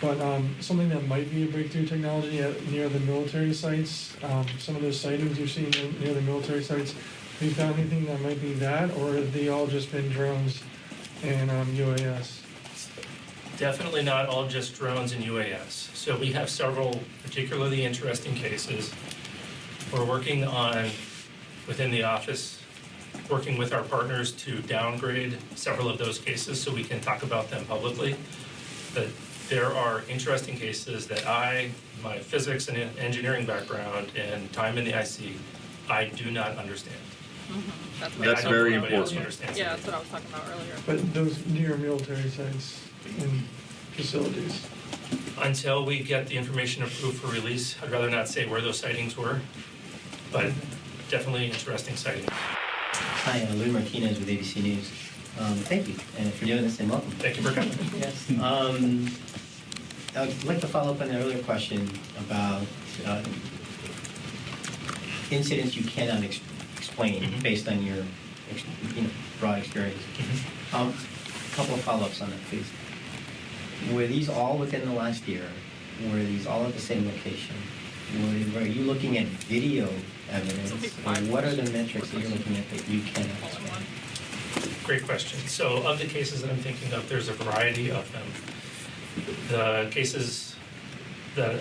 but something that might be a breakthrough technology near the military sites, some of those sightings you've seen near the military sites, have you found anything that might be that, or have they all just been drones and UAS? Definitely not all just drones and UAS. So we have several particularly interesting cases. We're working on, within the office, working with our partners to downgrade several of those cases so we can talk about them publicly. But there are interesting cases that my physics and engineering background and time in the IC, I do not understand. Mm-hmm. That's very important. Yeah, that's what I was talking about earlier. But those near military sites and facilities? Until we get the information approved for release, I'd rather not say where those sightings were, but definitely interesting sightings. Hi, Louis Martinez with ABC News. Thank you for doing this, and welcome. Thank you for coming. Yes. I'd like to follow up on the earlier question about incidents you cannot explain based on your broad experience. A couple of follow-ups on that, please. Were these all within the last year? Were these all at the same location? Were you looking at video evidence? Or what are the metrics that you're looking at that you cannot explain? Great question. So of the cases that I'm thinking of, there's a variety of them. The cases that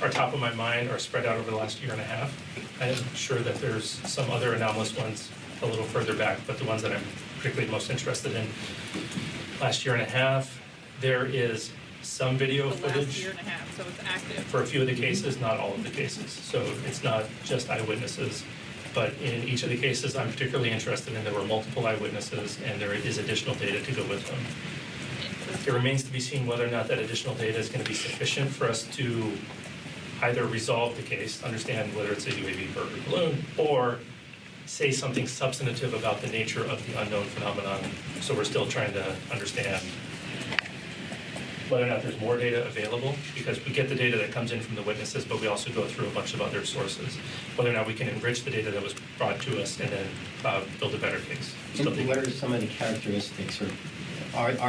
are top of my mind are spread out over the last year and a half. I'm sure that there's some other anomalous ones a little further back, but the ones that I'm particularly most interested in, last year and a half, there is some video The footage. last year and a half, so it's active. For a few of the cases, not all of the cases. So it's not just eyewitnesses, but in each of the cases I'm particularly interested in, there were multiple eyewitnesses and there is additional data to go with them. It remains to be seen whether or not that additional data is going to be sufficient for us to either resolve the case, understand whether it's a UAV, bird, or balloon, or say something substantive about the nature of the unknown phenomenon. So we're still trying to understand whether or not there's more data available, because we get the data that comes in from the witnesses, but we also go through a bunch of other sources. Whether or not we can enrich the data that was brought to us and then build a better case. And what are some of the characteristics, or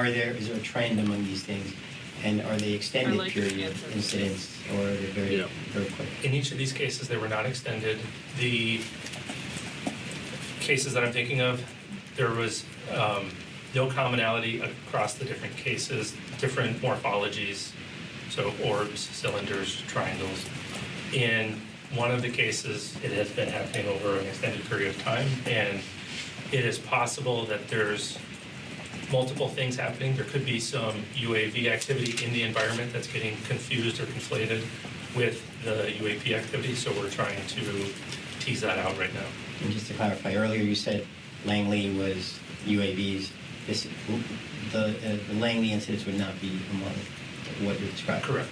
is there a trend among these things? And are they extended period incidents, or are they very quick? In each of these cases, they were not extended. The cases that I'm thinking of, there was no commonality across the different cases, different morphologies, so orbs, cylinders, triangles. In one of the cases, it has been happening over an extended period of time, and it is possible that there's multiple things happening. There could be some UAV activity in the environment that's getting confused or conflated with the UAP activity, so we're trying to tease that out right now. And just to clarify, earlier you said Langley was UAVs. The Langley incidents would not be among what you're describing. Correct.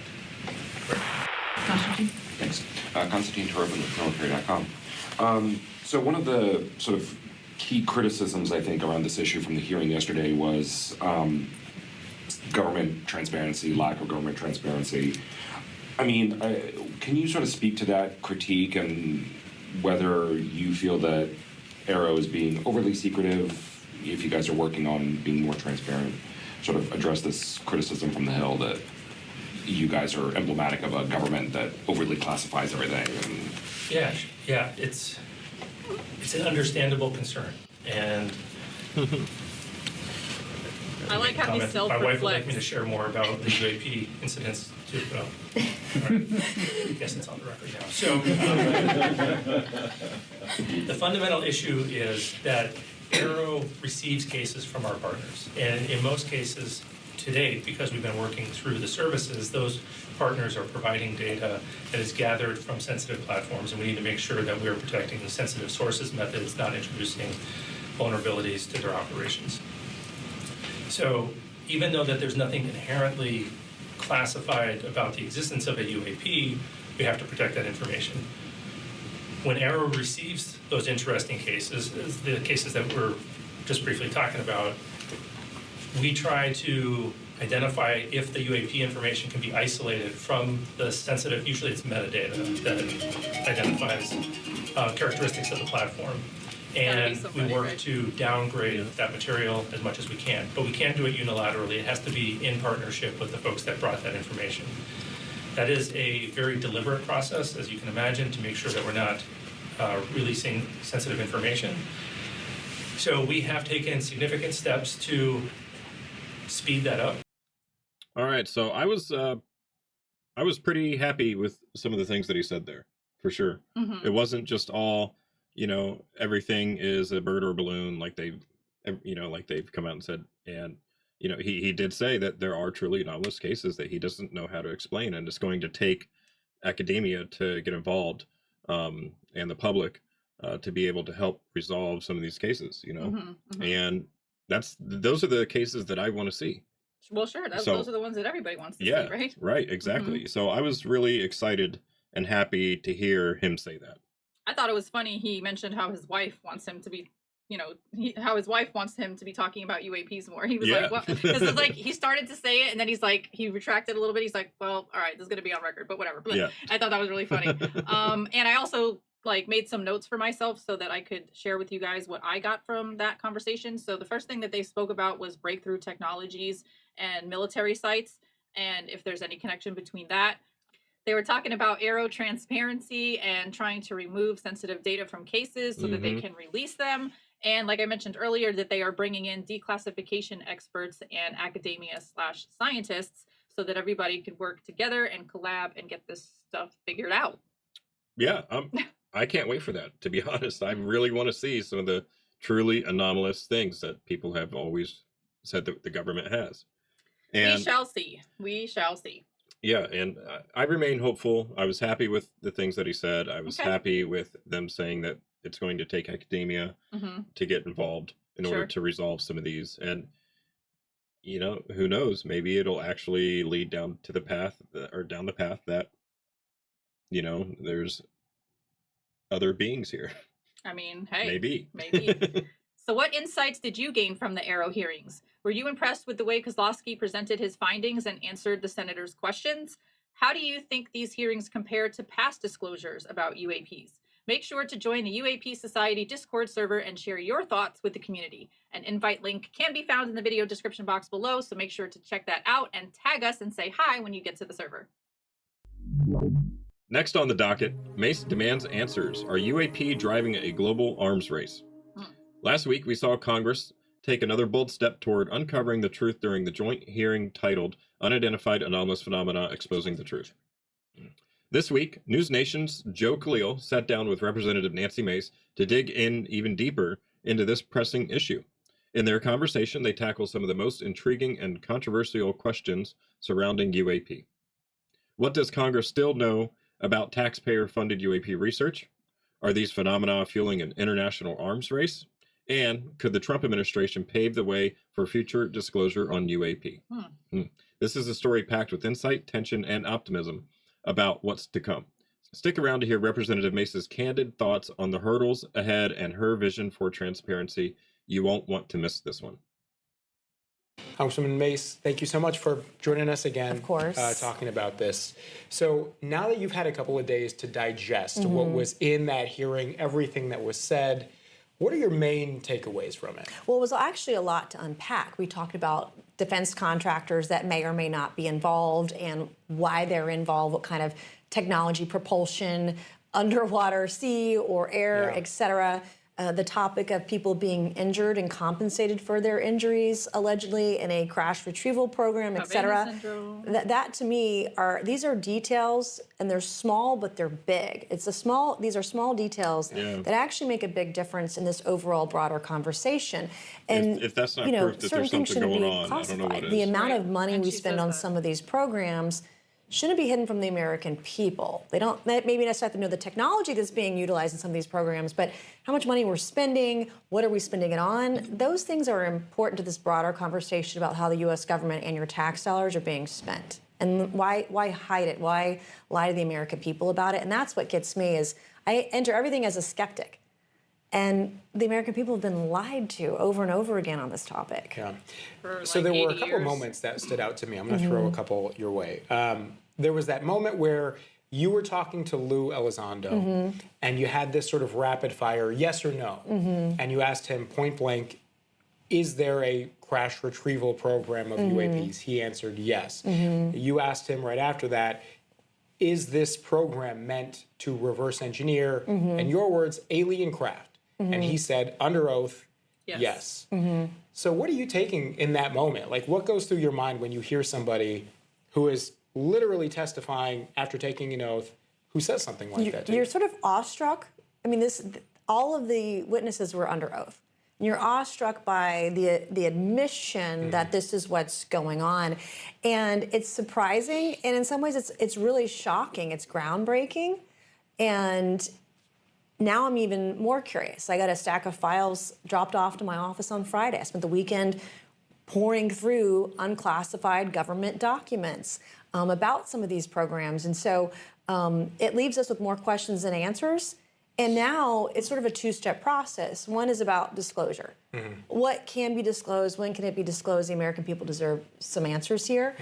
Constantine? Thanks. Constantine Turpin with military.com. So one of the sort of key criticisms, I think, around this issue from the hearing yesterday was government transparency, lack of government transparency. I mean, can you sort of speak to that critique and whether you feel that AARO is being overly secretive, if you guys are working on being more transparent, sort of address this criticism from the Hill that you guys are emblematic of a government that overly classifies everything? And Yeah, it's an understandable concern, and I like how he comment. My wife would like me to self-reflects. share more about the UAP incidents too, but all right. I guess it's on the record now. So the fundamental issue is that AARO receives cases from our partners. And in most cases to date, because we've been working through the services, those partners are providing data that is gathered from sensitive platforms, and we need to make sure that we're protecting the sensitive sources methods, not introducing vulnerabilities to their operations. So even though that there's nothing inherently classified about the existence of a UAP, we have to protect that information. When AARO receives those interesting cases, the cases that we're just briefly talking about, we try to identify if the UAP information can be isolated from the sensitive, usually it's metadata that identifies characteristics of the platform. And we work to downgrade that material as much as we can. But we can't do it unilaterally. It has to be in partnership with the folks that brought that information. That is a very deliberate process, as you can imagine, to make sure that we're not releasing sensitive information. So we have taken significant steps to speed that up. All right, so I was pretty happy with some of the things that he said there, for sure. Mm-hmm. It wasn't just all, everything is a bird or a balloon, like they've come out and said. And he did say that there are truly anomalous cases that he doesn't know how to explain, and it's going to take academia to get involved, and the public to be able to help resolve some of these cases. Mm-hmm. Mm-hmm. And those are the cases that I want to see. Well, sure. Those are the ones that everybody wants to see, right? Right, exactly. Mm-hmm. So I was really excited and happy to hear him say that. I thought it was funny. He mentioned how his wife wants him to be, how his wife wants him to be talking about UAPs more. He was like, "What?" Because it's like he started to say it, and then he's like, he retracted a little bit. He's like, "Well, all right, this is going to be on record, but whatever." But Yeah. I thought that was really funny. And I also made some notes for myself so that I could share with you guys what I got from that conversation. So the first thing that they spoke about was breakthrough technologies and military sites, and if there's any connection between that. They were talking about AARO transparency and trying to remove sensitive data from cases so that they can release them. And like I mentioned earlier, that they are bringing in declassification experts and academia/scientists so that everybody could work together and collab and get this stuff figured out. Yeah, I can't wait for that, to be honest. I really want to see some of the truly anomalous things that people have always said that the government has. And we shall see. We shall see. yeah, and I remain hopeful. I was happy with the things that he said. I was happy with them saying that it's going to take academia to get involved in order to resolve some of these. And, who knows? Maybe it'll actually lead down the path that, there's other beings here. I mean, hey. Maybe. So what insights did you gain from the AARO hearings? Were you impressed with the way Kozlowski presented his findings and answered the senator's questions? How do you think these hearings compare to past disclosures about UAPs? Make sure to join the UAP Society Discord server and share your thoughts with the community. An invite link can be found in the video description box below, so make sure to check that out and tag us and say hi when you get to the server. Next on the docket, Mace demands answers. Are UAP driving a global arms race? Last week, we saw Congress take another bold step toward uncovering the truth during the joint hearing titled Unidentified Anomalous Phenomena Exposing the Truth. This week, News Nation's Joe Khalil sat down with Representative Nancy Mace to dig in even deeper into this pressing issue. In their conversation, they tackle some of the most intriguing and controversial questions surrounding UAP. What does Congress still know about taxpayer-funded UAP research? Are these phenomena fueling an international arms race? And could the Trump administration pave the way for future disclosure on UAP? This is a story packed with insight, tension, and optimism about what's to come. Stick around to hear Representative Mace's candid thoughts on the hurdles ahead and her vision for transparency. You won't want to miss this one. Congresswoman Mace, thank you so much for joining us again. Of course. Talking about this. So now that you've had a couple of days to digest what was in that hearing, everything that was said, what are your main takeaways from it? Well, it was actually a lot to unpack. We talked about defense contractors that may or may not be involved and why they're involved, what kind of technology, propulsion, underwater, sea or air, et cetera. the topic of people being injured and compensated for their injuries, allegedly in a crash retrieval program, et cetera. That to me these are details, and they're small, but they're big. These are small details that actually make a big difference in this overall broader conversation. And if that's not you know, proof that certain there's things something shouldn't going be on, I don't know what classified. is. The amount of money And we she spend says on that. some of these programs shouldn't be hidden from the American people. They don't maybe necessarily have to know the technology that's being utilized in some of these programs, but how much money we're spending, what are we spending it on? Those things are important to this broader conversation about how the U.S. government and your tax dollars are being spent. And why hide it? Why lie to the American people about it? And that's what gets me is I enter everything as a skeptic. And the American people have been lied to over and over again on this topic. Yeah. For So like there were a 80 couple years. moments that stood out to me. I'm going to throw a couple your way. There was that moment where you were talking to Lou Elizondo, and you had this sort of rapid fire yes or no, and you asked him point blank, is there a crash retrieval program of UAPs? He answered yes. You asked him right after that, is this program meant to reverse engineer, in your words, alien craft? And he said, under oath, yes. So what are you taking in that moment? Like, what goes through your mind when you hear somebody who is literally testifying after taking an oath who says something like that to you? You're sort of awestruck. I mean, all of the witnesses were under oath. You're awestruck by the admission that this is what's going on. And it's surprising, and in some ways it's really shocking. It's groundbreaking. And now I'm even more curious. I got a stack of files dropped off to my office on Friday. I spent the weekend pouring through unclassified government documents about some of these programs. And so it leaves us with more questions than answers. And now it's sort of a two-step process. One is about disclosure. What can be disclosed? When can it be disclosed? The American people deserve some answers here.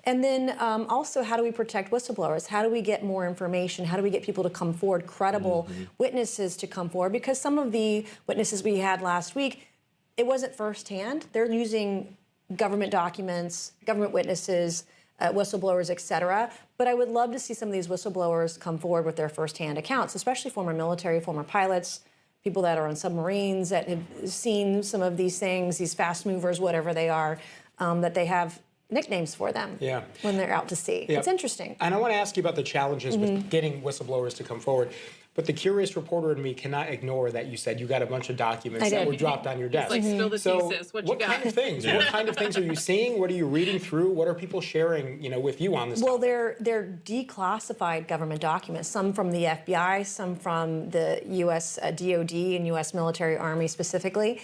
And then also, how do we protect whistleblowers? How do we get more information? How do we get people to come forward, credible witnesses to come forward? Because some of the witnesses we had last week, it wasn't firsthand. They're using government documents, government witnesses, whistleblowers, et cetera. But I would love to see some of these whistleblowers come forward with their firsthand accounts, especially former military, former pilots, people that are on submarines that have seen some of these things, these fast movers, whatever they are, that they have nicknames for them when they're out to sea. It's interesting. And I want to ask you about the challenges with getting whistleblowers to come forward. But the curious reporter in me cannot ignore that you said you got a bunch of documents that were dropped on your desk. It's like, spill the thesis. What you got? Kind of things? What kind of things are you seeing? What are you reading through? What are people sharing, with you on this Well, topic? they're declassified government documents, some from the FBI, some from the U.S. DOD and U.S. military army specifically,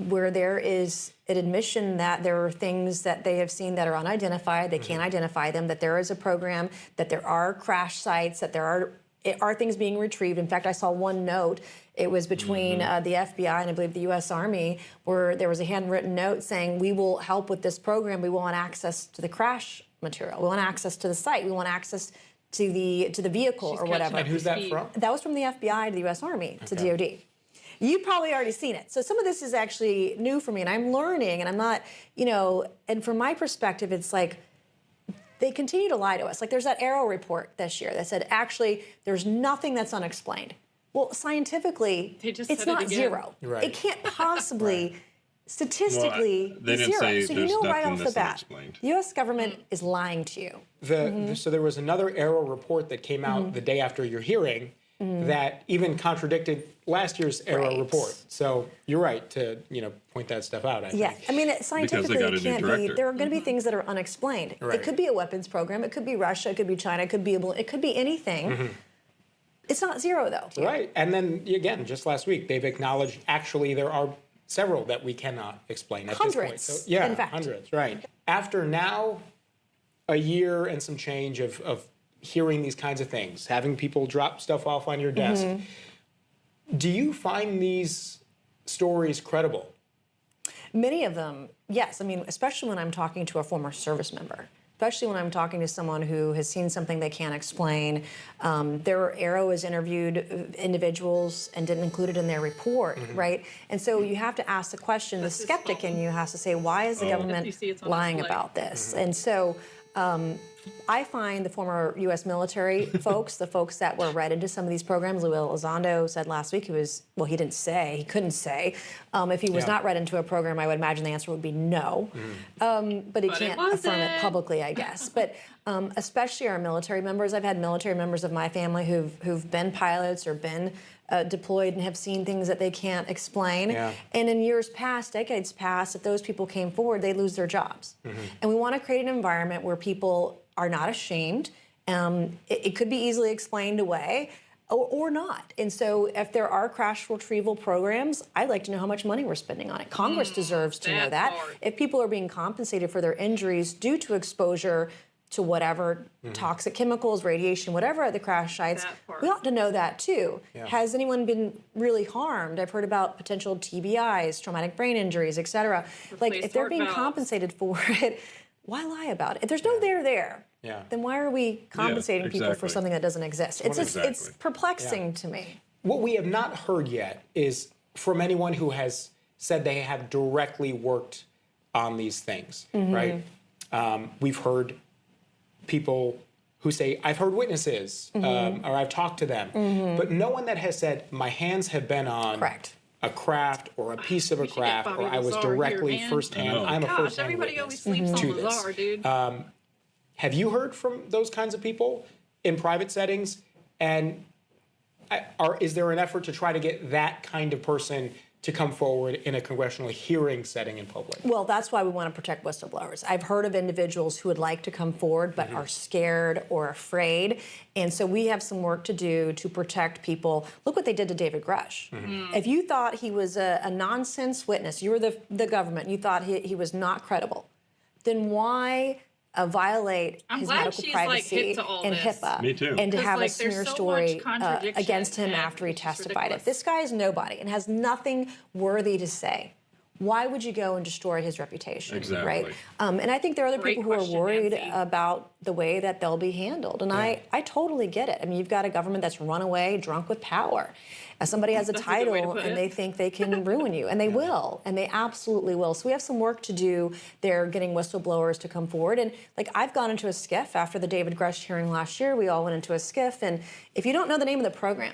where there is an admission that there are things that they have seen that are unidentified, they can't identify them, that there is a program, that there are crash sites, that there are things being retrieved. In fact, I saw one note. It was between the FBI and I believe the U.S. Army, where there was a handwritten note saying, we will help with this program. We want access to the crash material. We want access to the site. We want access to the vehicle or whatever. And who's that from? That was from the FBI to the U.S. Army to DOD. You've probably already seen it. So some of this is actually new for me, and I'm learning, and I'm not, and from my perspective, it's like, they continue to lie to us. Like there's that AARO report this year that said, actually, there's nothing that's unexplained. Well, scientifically, it's not zero. Right. It can't possibly, statistically, they be didn't zero. say So you there's know right nothing off the that's bat, unexplained. the U.S. government is lying to you. So there was another AARO report that came out the day after your hearing that even contradicted last year's AARO report. So you're right to point that stuff out. I think. I mean, scientifically, got a it new can't be. director. There are going to be things that are unexplained. Right. It could be a weapons program. It could be Russia. It could be China. It could be anything. It's not zero though. Right. And then again, just last week, they've acknowledged actually there are several that we cannot explain at Hundreds, this point. So, yeah, in fact. hundreds. Right. After now a year and some change of hearing these kinds of things, having people drop stuff off on your desk, do you find these stories credible? Many of them, yes. I mean, especially when I'm talking to a former service member, especially when I'm talking to someone who has seen something they can't explain. AARO has interviewed individuals and didn't include it in their report, right? And so you have to ask the question, the skeptic in you has to say, why is the government lying about this? And so I find the former U.S. military folks, the folks that were read into some of these programs, Lou Elizondo said last week he couldn't say, if he was not read into a program, I would imagine the answer would be no. But he can't affirm it publicly, I guess. But especially our military members, I've had military members of my family who've been pilots or been deployed and have seen things that they can't explain. Yeah. And in years past, decades past, if those people came forward, they lose their jobs. And we want to create an environment where people are not ashamed. It could be easily explained away or not. And so if there are crash retrieval programs, I'd like to know how much money we're spending on it. Congress deserves to know that. If people are being compensated for their injuries due to exposure to whatever toxic chemicals, radiation, whatever at the crash sites, we ought to know that too. Yeah. Has anyone been really harmed? I've heard about potential TBIs, traumatic brain injuries, et cetera. Like, if they're being compensated for it, why lie about it? If there's no there, then why are we compensating people for something that doesn't exist? It's perplexing to me. What we have not heard yet is from anyone who has said they have directly worked on these things, right? We've heard people who say, I've heard witnesses, or I've talked to them, but no one that has said, my hands have been on a craft or a piece of a craft, or I was directly firsthand. I'm a firsthand everybody witness always sleeps to on this. Lazar, dude. Have you heard from those kinds of people in private settings? And is there an effort to try to get that kind of person to come forward in a congressional hearing setting in public? Well, that's why we want to protect whistleblowers. I've heard of individuals who would like to come forward but are scared or afraid. And so we have some work to do to protect people. Look what they did to David Grush. If you thought he was a nonsense witness, you were the government, you thought he was not credible, then why violate his medical privacy and HIPAA? Me too. And to have a there's smear so story much contradiction against him and after he it's just testified. ridiculous. If this guy is nobody and has nothing worthy to say, why would you go and destroy his reputation? Exactly. Right? And I think there are other Great people who are question, worried Nancy. about the way that they'll be handled. And I totally get it. I mean, you've got a government that's run away drunk with power. Somebody has a That's a good way to title put and it. they think they can ruin you, and they will, and they absolutely will. So we have some work to do there, getting whistleblowers to come forward. And like, I've gone into a skiff after the David Grush hearing last year. We all went into a skiff, and if you don't know the name of the program,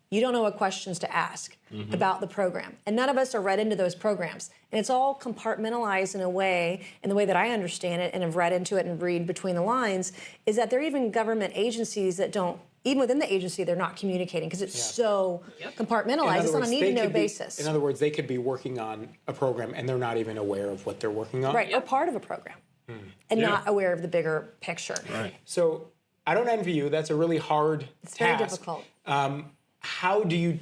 you don't know what questions to ask about the program. And none of us are read into those programs. And it's all compartmentalized in a way, in the way that I understand it and have read into it and read between the lines, is that there are even government agencies that don't, even within the agency, they're not communicating because it's so compartmentalized. It's on a need-to-know basis. In other words, they could be working on a program and they're not even aware of what they're working on. Right, or part of a program, and not aware of the bigger picture. Right. So I don't envy you. That's a really hard It's task. very difficult. How do you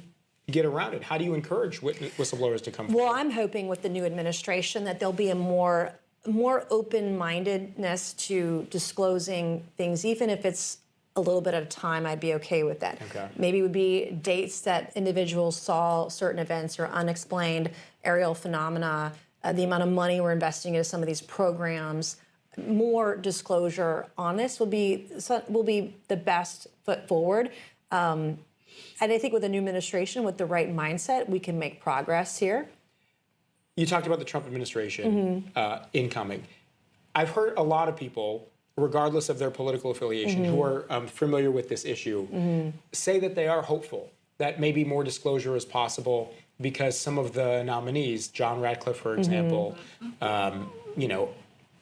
get around it? How do you encourage whistleblowers to come forward? Well, I'm hoping with the new administration that there'll be a more open-mindedness to disclosing things, even if it's a little bit at a time. I'd be okay with that. Okay. Maybe it would be dates that individuals saw certain events or unexplained aerial phenomena, the amount of money we're investing into some of these programs. More disclosure on this will be the best foot forward. And I think with the new administration, with the right mindset, we can make progress here. You talked about the Trump administration incoming. I've heard a lot of people, regardless of their political affiliation, who are familiar with this issue, say that they are hopeful that maybe more disclosure is possible because some of the nominees, John Radcliffe, for example,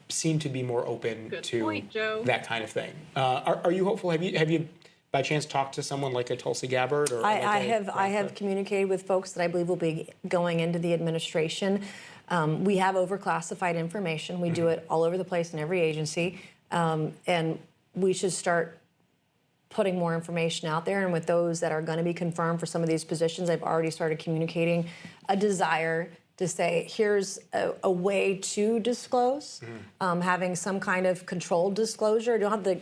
seem to be more open to point, Joe. that kind of thing. Are you hopeful? Have you by chance talked to someone like a Tulsi Gabbard? Or I have communicated with folks that I believe will be going into the administration. We have overclassified information. We do it all over the place in every agency. And we should start putting more information out there. And with those that are going to be confirmed for some of these positions, I've already started communicating a desire to say, here's a way to disclose, having some kind of controlled disclosure. You don't have to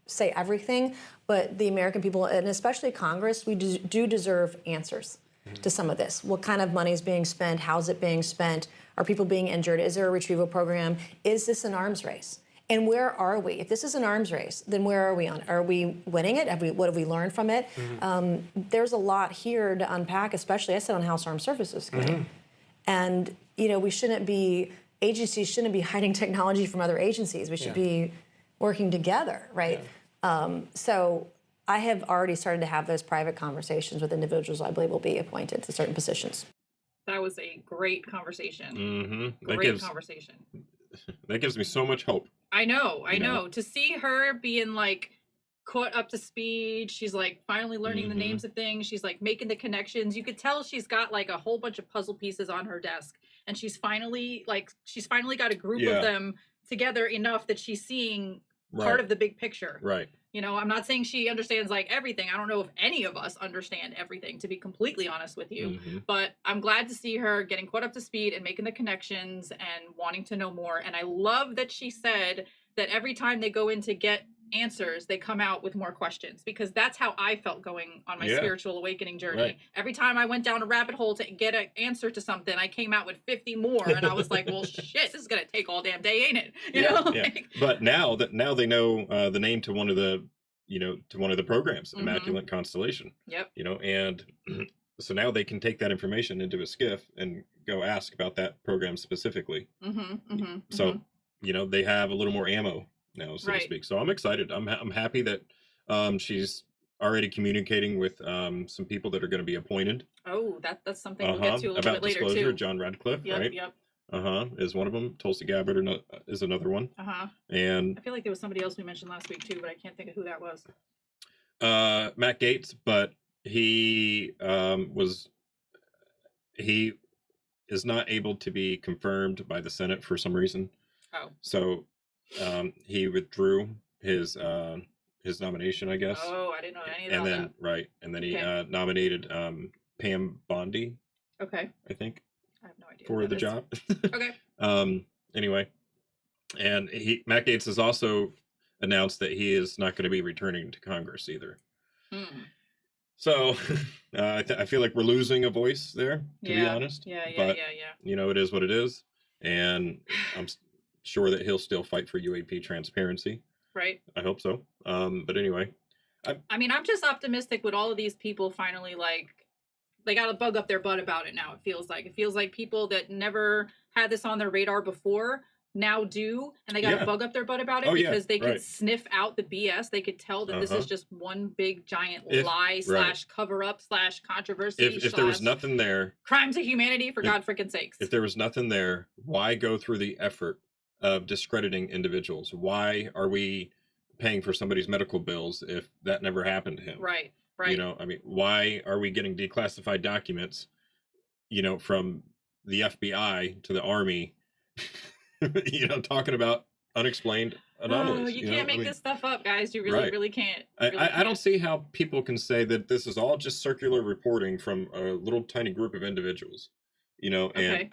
say everything, but the American people, and especially Congress, we do deserve answers to some of this. What kind of money is being spent? How's it being spent? Are people being injured? Is there a retrieval program? Is this an arms race? And where are we? If this is an arms race, then where are we on? Are we winning it? What have we learned from it? There's a lot here to unpack, especially I sit on House Armed Services Committee. And, agencies shouldn't be hiding technology from other agencies. We should be working together, right? So I have already started to have those private conversations with individuals I believe will be appointed to certain positions. That was a great conversation. Mm-hmm. Great conversation. That gives me so much hope. I know. To see her being like caught up to speed, she's like finally learning the names of things. She's like making the connections. You could tell she's got like a whole bunch of puzzle pieces on her desk, and she's finally got a group of them together enough that she's seeing part of the big picture. Right. You know, I'm not saying she understands like everything. I don't know if any of us understand everything, to be completely honest with you. But I'm glad to see her getting caught up to speed and making the connections and wanting to know more. And I love that she said that every time they go in to get answers, they come out with more questions, because that's how I felt going on my spiritual awakening journey. Right. Every time I went down a rabbit hole to get an answer to something, I came out with 50 more, and I was like, well, shit, this is gonna take all damn day, ain't it? You know? But now they know the name to one of the programs, Immaculate Constellation. Yep. You know, and so now they can take that information into a skiff and go ask about that program specifically. So you know, they have a little more ammo now, so to speak. So I'm excited. I'm happy that she's already communicating with some people that are going to be appointed. Oh, that's something we'll get to a little bit later disclosure, too. John Radcliffe, right? Yep. Is one of them. Tulsi Gabbard is another one. And I feel like there was somebody else we mentioned last week too, but I can't think of who that was. Matt Gaetz, but he is not able to be confirmed by the Senate for some reason. Oh. So he withdrew his nomination, I guess. Oh, I didn't know any of that. And then he nominated Pam Bondi. Okay. I think. I have no idea for the job. Okay. Anyway, and Matt Gaetz has also announced that he is not going to be returning to Congress either. So I feel like we're losing a voice there, to be honest. But, you know, it is what it is, and I'm sure that he'll still fight for UAP transparency. Right. I hope so. But anyway, I mean, I'm just optimistic with all of these people finally, like, they got a bug up their butt about it now. It feels like people that never had this on their radar before now do, and they got a bug up their butt about it because they could sniff out the BS. They could tell that this is just one big giant lie / cover up / controversy. If there was nothing there, crimes of humanity, for God freaking sakes. If there was nothing there, why go through the effort of discrediting individuals? Why are we paying for somebody's medical bills if that never happened to him? Right. You know, I mean, why are we getting declassified documents, you know, from the FBI to the Army, you know, talking about unexplained anomalies? You can't make this stuff up, guys. You really can't. I don't see how people can say that this is all just circular reporting from a little tiny group of individuals, you know, and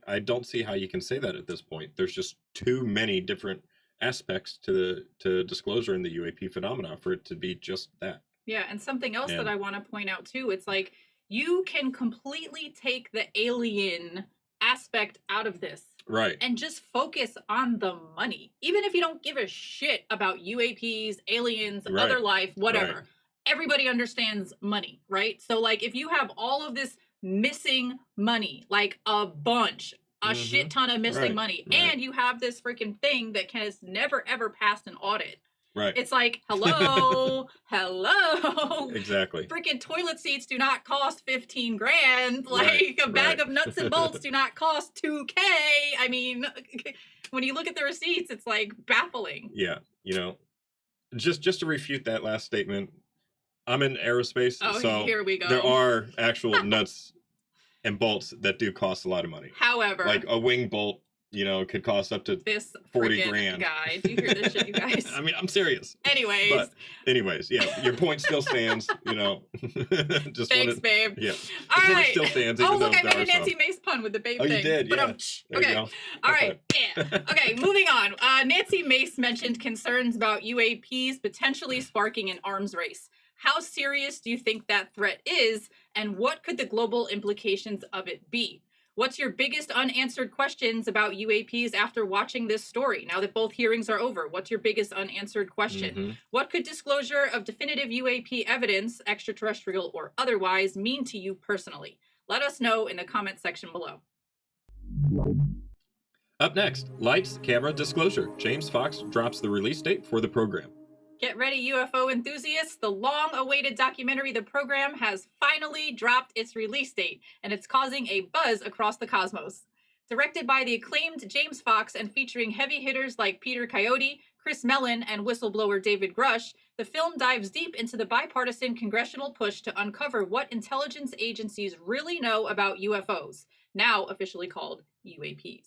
I don't see how you can say that at this point. There's just too many different aspects to disclosure in the UAP phenomena for it to be just that. Yeah, and something else that I want to point out too, it's like you can completely take the alien aspect out of this. Right. And just focus on the money. Even if you don't give a shit about UAPs, aliens, other life, whatever. Everybody understands money, right? So like if you have all of this missing money, like a bunch, a shit ton of missing money, and you have this freaking thing that has never ever passed an audit. Right. It's like, hello. Exactly. Freaking toilet seats do not cost 15 grand. Like a bag of nuts and bolts do not cost 2K. I mean, when you look at the receipts, it's like baffling. Yeah. You know, just to refute that last statement, I'm in aerospace. So here we go. There are actual nuts and bolts that do cost a lot of money. However, like a wing bolt, you know, could cost up to this 40 grand. Guy, do you hear this shit, you guys? I mean, I'm serious. Anyways, yeah, your point still stands. You know, thanks, babe. Yeah, all right. Point still stands. Oh, look, I made a Nancy Mace pun with the babe thing. Oh, you did. Yeah. Okay. All right. Yeah. Okay. Moving on. Nancy Mace mentioned concerns about UAPs potentially sparking an arms race. How serious do you think that threat is, and what could the global implications of it be? What's your biggest unanswered questions about UAPs after watching this story? Now that both hearings are over, what's your biggest unanswered question? What could disclosure of definitive UAP evidence, extraterrestrial or otherwise, mean to you personally? Let us know in the comment section below. Up next, lights, camera, disclosure. James Fox drops the release date for the program. Get ready, UFO enthusiasts. The long-awaited documentary, The Program, has finally dropped its release date, and it's causing a buzz across the cosmos. Directed by the acclaimed James Fox and featuring heavy hitters like Peter Coyote, Chris Mellon, and whistleblower David Grush, the film dives deep into the bipartisan congressional push to uncover what intelligence agencies really know about UFOs, now officially called UAPs.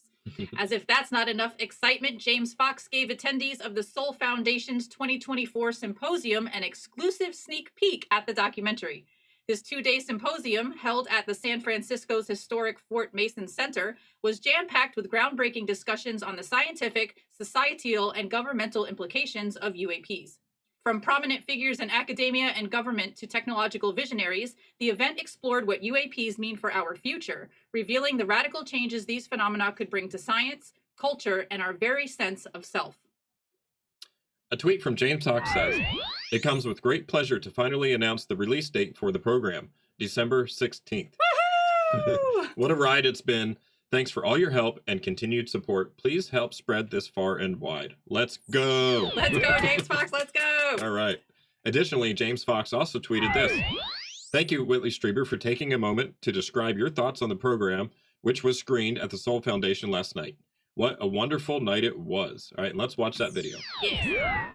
As if that's not enough excitement, James Fox gave attendees of the Soul Foundation's 2024 symposium an exclusive sneak peek at the documentary. This 2-day symposium, held at the San Francisco's historic Fort Mason Center, was jam-packed with groundbreaking discussions on the scientific, societal, and governmental implications of UAPs. From prominent figures in academia and government to technological visionaries, the event explored what UAPs mean for our future, revealing the radical changes these phenomena could bring to science, culture, and our very sense of self. A tweet from James Fox says, "It comes with great pleasure to finally announce the release date for the program, December 16th. What a ride it's been. Thanks for all your help and continued support. Please help spread this far and wide. Let's go." Let's go, James Fox. Let's go. All right. Additionally, James Fox also tweeted this. "Thank you, Whitley Strieber, for taking a moment to describe your thoughts on the program, which was screened at the Soul Foundation last night. What a wonderful night it was." All right, let's watch that video. Yeah.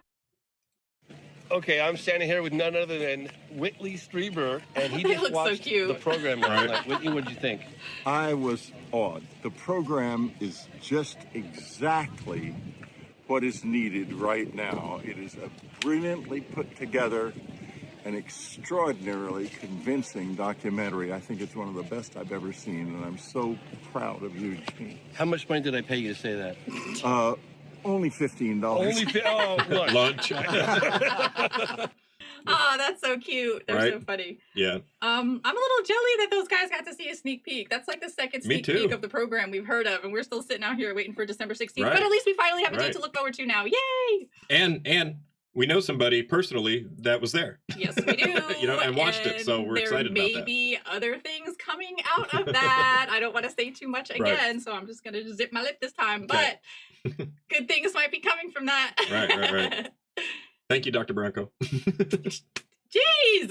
Okay, I'm standing here with none other than Whitley Strieber, and he He just looks so watched cute. the program last night. Whitley, what did you think? I was awed. The program is just exactly what is needed right now. It is a brilliantly put together and extraordinarily convincing documentary. I think it's one of the best I've ever seen, and I'm so proud of you, Gene. How much money did I pay you to say that? Only $15. Lunch. Oh, that's so cute. They're Right? so funny. Yeah. I'm a little jelly that those guys got to see a sneak peek. That's like the second Me sneak too. peek of the program we've heard of, and we're still sitting out here waiting for December 16th. Right. But at least we finally have a date Right. to look forward to now. Yay! And we know somebody personally that was there. Yes, we do. And watched it, so we're excited about There that. may be other things coming out of that. I don't want to say too much Right. again, so I'm just going to zip my lip this time. Okay. But good things might be coming from that. Right. Thank you, Dr. Branco. Jeez!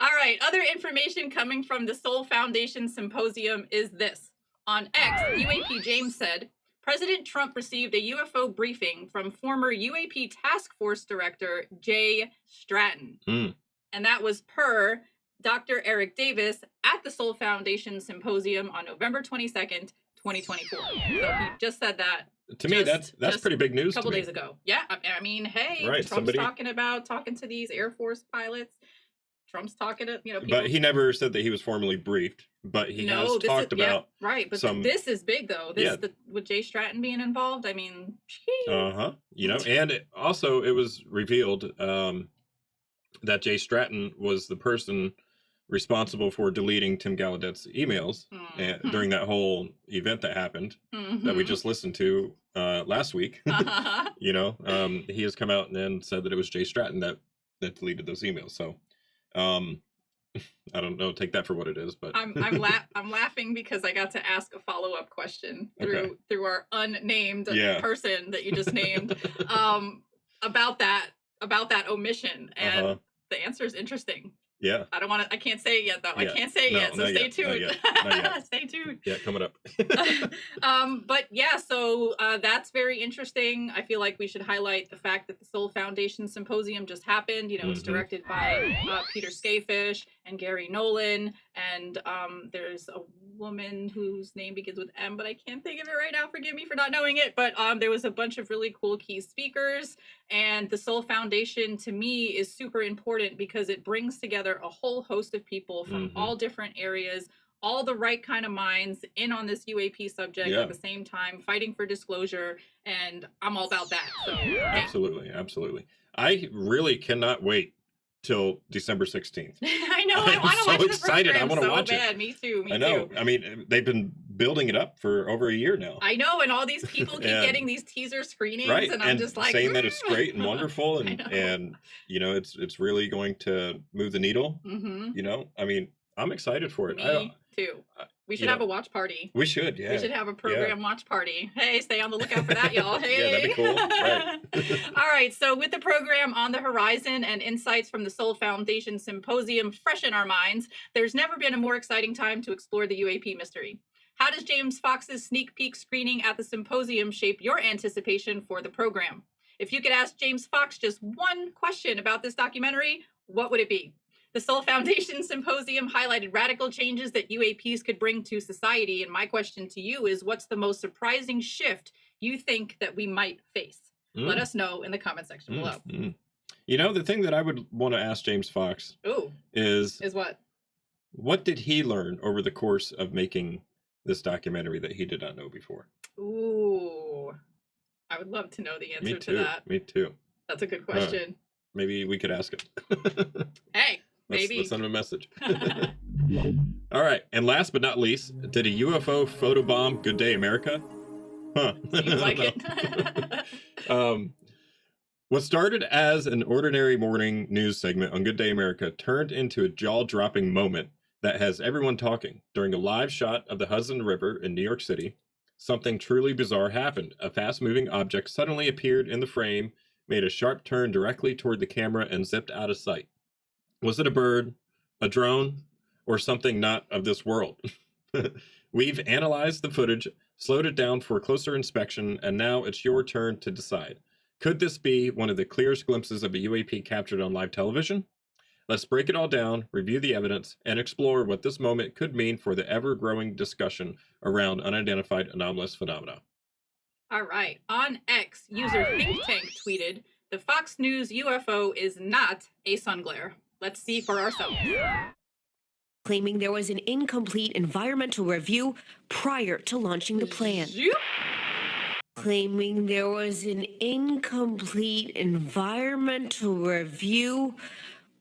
All right, other information coming from the Soul Foundation Symposium is this. On X, UAP James said, President Trump received a UFO briefing from former UAP Task Force Director Jay Stratton. And that was per Dr. Eric Davis at the Soul Foundation Symposium on November 22nd, 2024. So he just said that. To me, that's pretty big news. A couple to me. days ago. Yeah, I mean, hey, Right, Trump's talking to these Air Force pilots. Trump's talking to, people. But he never said that he was formally briefed. But he has talked about right. But some. this is big though. With Jay Stratton being involved. I mean, And it was revealed that Jay Stratton was the person responsible for deleting Tim Gallaudet's emails during that whole event that happened that we just listened to last week. He has come out and then said that it was Jay Stratton that deleted those emails. So I don't know, take that for what it is, but I'm laughing because I got to ask a follow-up question through our unnamed person that you just named about that omission, and the answer is interesting. Yeah. I can't say it yet though. Yeah. I can't say it yet, so stay tuned. Not yet. Stay tuned. Yeah, coming up. But yeah, so that's very interesting. I feel like we should highlight the fact that the Soul Foundation Symposium just happened. It's directed by Peter Skafish and Gary Nolan, and there's a woman whose name begins with M, but I can't think of it right now. Forgive me for not knowing it. But there was a bunch of really cool key speakers, and the Soul Foundation to me is super important because it brings together a whole host of people from all different areas, all the right kind of minds in on this UAP subject at the same time, fighting for disclosure, and I'm all about that. So, Absolutely. I really cannot wait till December 16th. I know. I want to so watch the excited. program I want to so watch bad. it. Me too. I know. I mean, they've been building it up for over a year now. I know, and all these people keep getting these teaser screenings, and I'm just like saying that it's great and wonderful, and it's really going to move the needle. I mean, I'm excited for it. Me too. We should you have know, a watch party. We should, yeah. We should have a program watch party. Hey, stay on the lookout for that, y'all. Hey. Yeah, that'd be cool. Right. All right, so with the program on the horizon and insights from the Soul Foundation Symposium fresh in our minds, there's never been a more exciting time to explore the UAP mystery. How does James Fox's sneak peek screening at the symposium shape your anticipation for the program? If you could ask James Fox just one question about this documentary, what would it be? The Soul Foundation Symposium highlighted radical changes that UAPs could bring to society. And my question to you is, what's the most surprising shift you think that we might face? Let us know in the comment section below. You know, the thing that I would want to ask James Fox is what did he learn over the course of making this documentary that he did not know before? Ooh, I would love to know the answer to that. Me too. That's a good question. Maybe we could ask him. Hey, maybe. Let's send him a message. All right. And last but not least, did a UFO photobomb Good Day America? Huh. Seems like it. What started as an ordinary morning news segment on Good Day America turned into a jaw-dropping moment that has everyone talking. During a live shot of the Hudson River in New York City, something truly bizarre happened. A fast-moving object suddenly appeared in the frame, made a sharp turn directly toward the camera, and zipped out of sight. Was it a bird, a drone, or something not of this world? We've analyzed the footage, slowed it down for closer inspection, and now it's your turn to decide. Could this be one of the clearest glimpses of a UAP captured on live television? Let's break it all down, review the evidence, and explore what this moment could mean for the ever-growing discussion around unidentified anomalous phenomena. All right. On X, user Think Tank tweeted, "The Fox News UFO is not a sun glare. Let's see for ourselves." Claiming there was an incomplete environmental review prior to launching the plan. Claiming there was an incomplete environmental review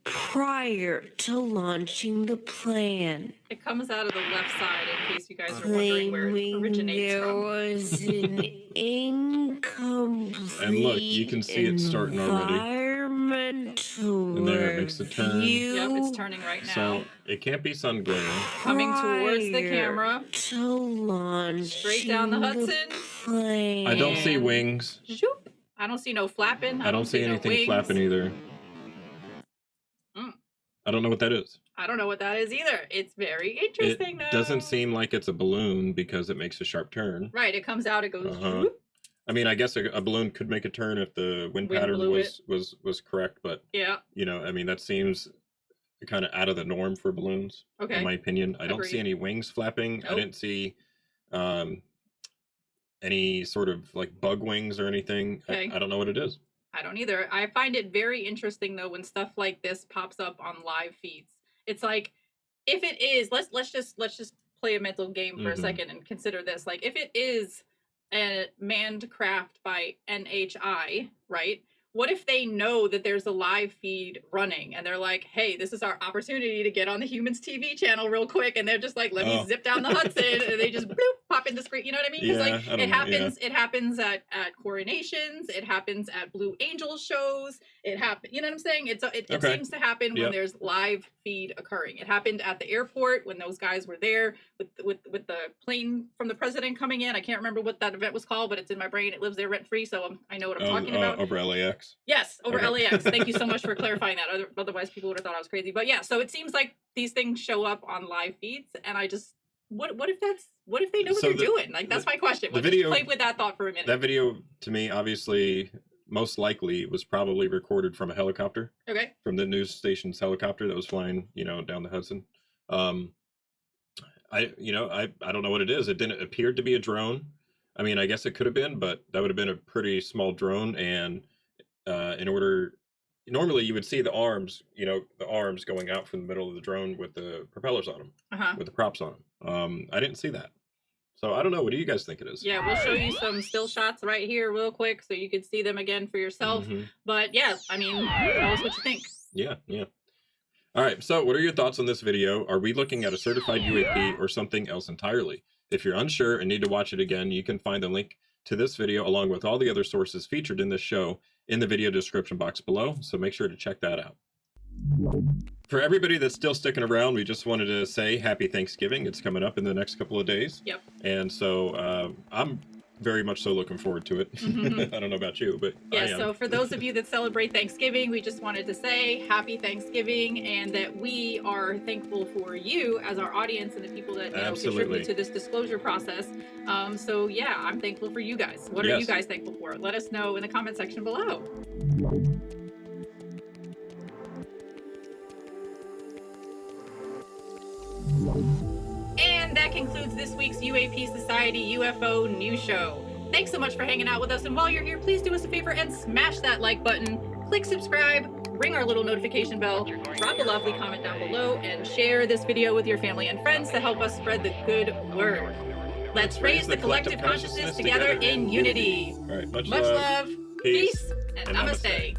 prior to launching the plan. It comes out of the left side in case you guys are wondering where it originates there from. was an incomplete And look, you can see it starting already. Environmental And there it makes a turn. Yep, it's turning right now. So it can't be sun glare. Coming towards the camera. To launch Straight down the Hudson. Plane. I don't see wings. Zoop. I don't see no flapping. I don't see no anything wings. flapping either. I don't know what that is. I don't know what that is either. It's very interesting, It though. doesn't seem like it's a balloon because it makes a sharp turn. Right, it comes out, it goes. Zoop. I mean, I guess a balloon could make a turn if the wind pattern blew was correct, but Yeah. you know, I mean, that seems kind of out of the norm for balloons, Okay. in my opinion. I don't see Agreed. any wings flapping. I Nope. didn't see any sort of like bug wings or anything. Okay. I don't know what it is. I don't either. I find it very interesting though when stuff like this pops up on live feeds. It's like, if it is, let's just play a mental game for a second and consider this. Like, if it is a manned craft by NHI, right? What if they know that there's a live feed running and they're like, hey, this is our opportunity to get on the Humans TV channel real quick, and they're just like, let me zip down the Hudson, and they just bloop, pop in the screen. You know what I mean? Because Yeah, like I don't it know, happens, it happens at coronations, it happens at Blue Angel shows, it happens. You know what I'm saying? It Okay. seems to happen when Yep. there's live feed occurring. It happened at the airport when those guys were there with the plane from the president coming in. I can't remember what that event was called, but it's in my brain. It lives there rent free, so I know what I'm talking about. Over LAX. Yes, over Okay. LAX. Thank you so much for clarifying that. Otherwise, people would have thought I was crazy. But yeah, so it seems like these things show up on live feeds, and I just what if they know what So they're doing? Like, that's my question. the Let's video- just play with that thought for a minute. That video, to me, obviously, most likely was probably recorded from a helicopter. Okay. From the news station's helicopter that was flying, down the Hudson. I don't know what it is. It didn't appear to be a drone. I mean, I guess it could have been, but that would have been a pretty small drone. And normally you would see the arms going out from the middle of the drone with the propellers on them, with the props on them. I didn't see that. So I don't know. What do you guys think it is? Yeah, we'll show you some still shots right here real quick so you can see them again for yourself. But yeah, I mean, tell us what you think. Yeah. All right, so what are your thoughts on this video? Are we looking at a certified UAP or something else entirely? If you're unsure and need to watch it again, you can find the link to this video along with all the other sources featured in this show in the video description box below, so make sure to check that out. For everybody that's still sticking around, we just wanted to say happy Thanksgiving. It's coming up in the next couple of days. Yep. And so I'm very much so looking forward to it. I don't know about you, but I Yeah, am. so for those of you that celebrate Thanksgiving, we just wanted to say happy Thanksgiving, and that we are thankful for you as our audience and the people that contribute to this disclosure process. So yeah, I'm thankful for you guys. What are you guys thankful for? Let us know in the comment section below. And that concludes this week's UAP Society UFO News Show. Thanks so much for hanging out with us, and while you're here, please do us a favor and smash that like button, click subscribe, ring our little notification bell, drop a lovely comment down below, and share this video with your family and friends to help us spread the good word. Let's raise the collective consciousness together in unity. All right, much love, peace, and namaste.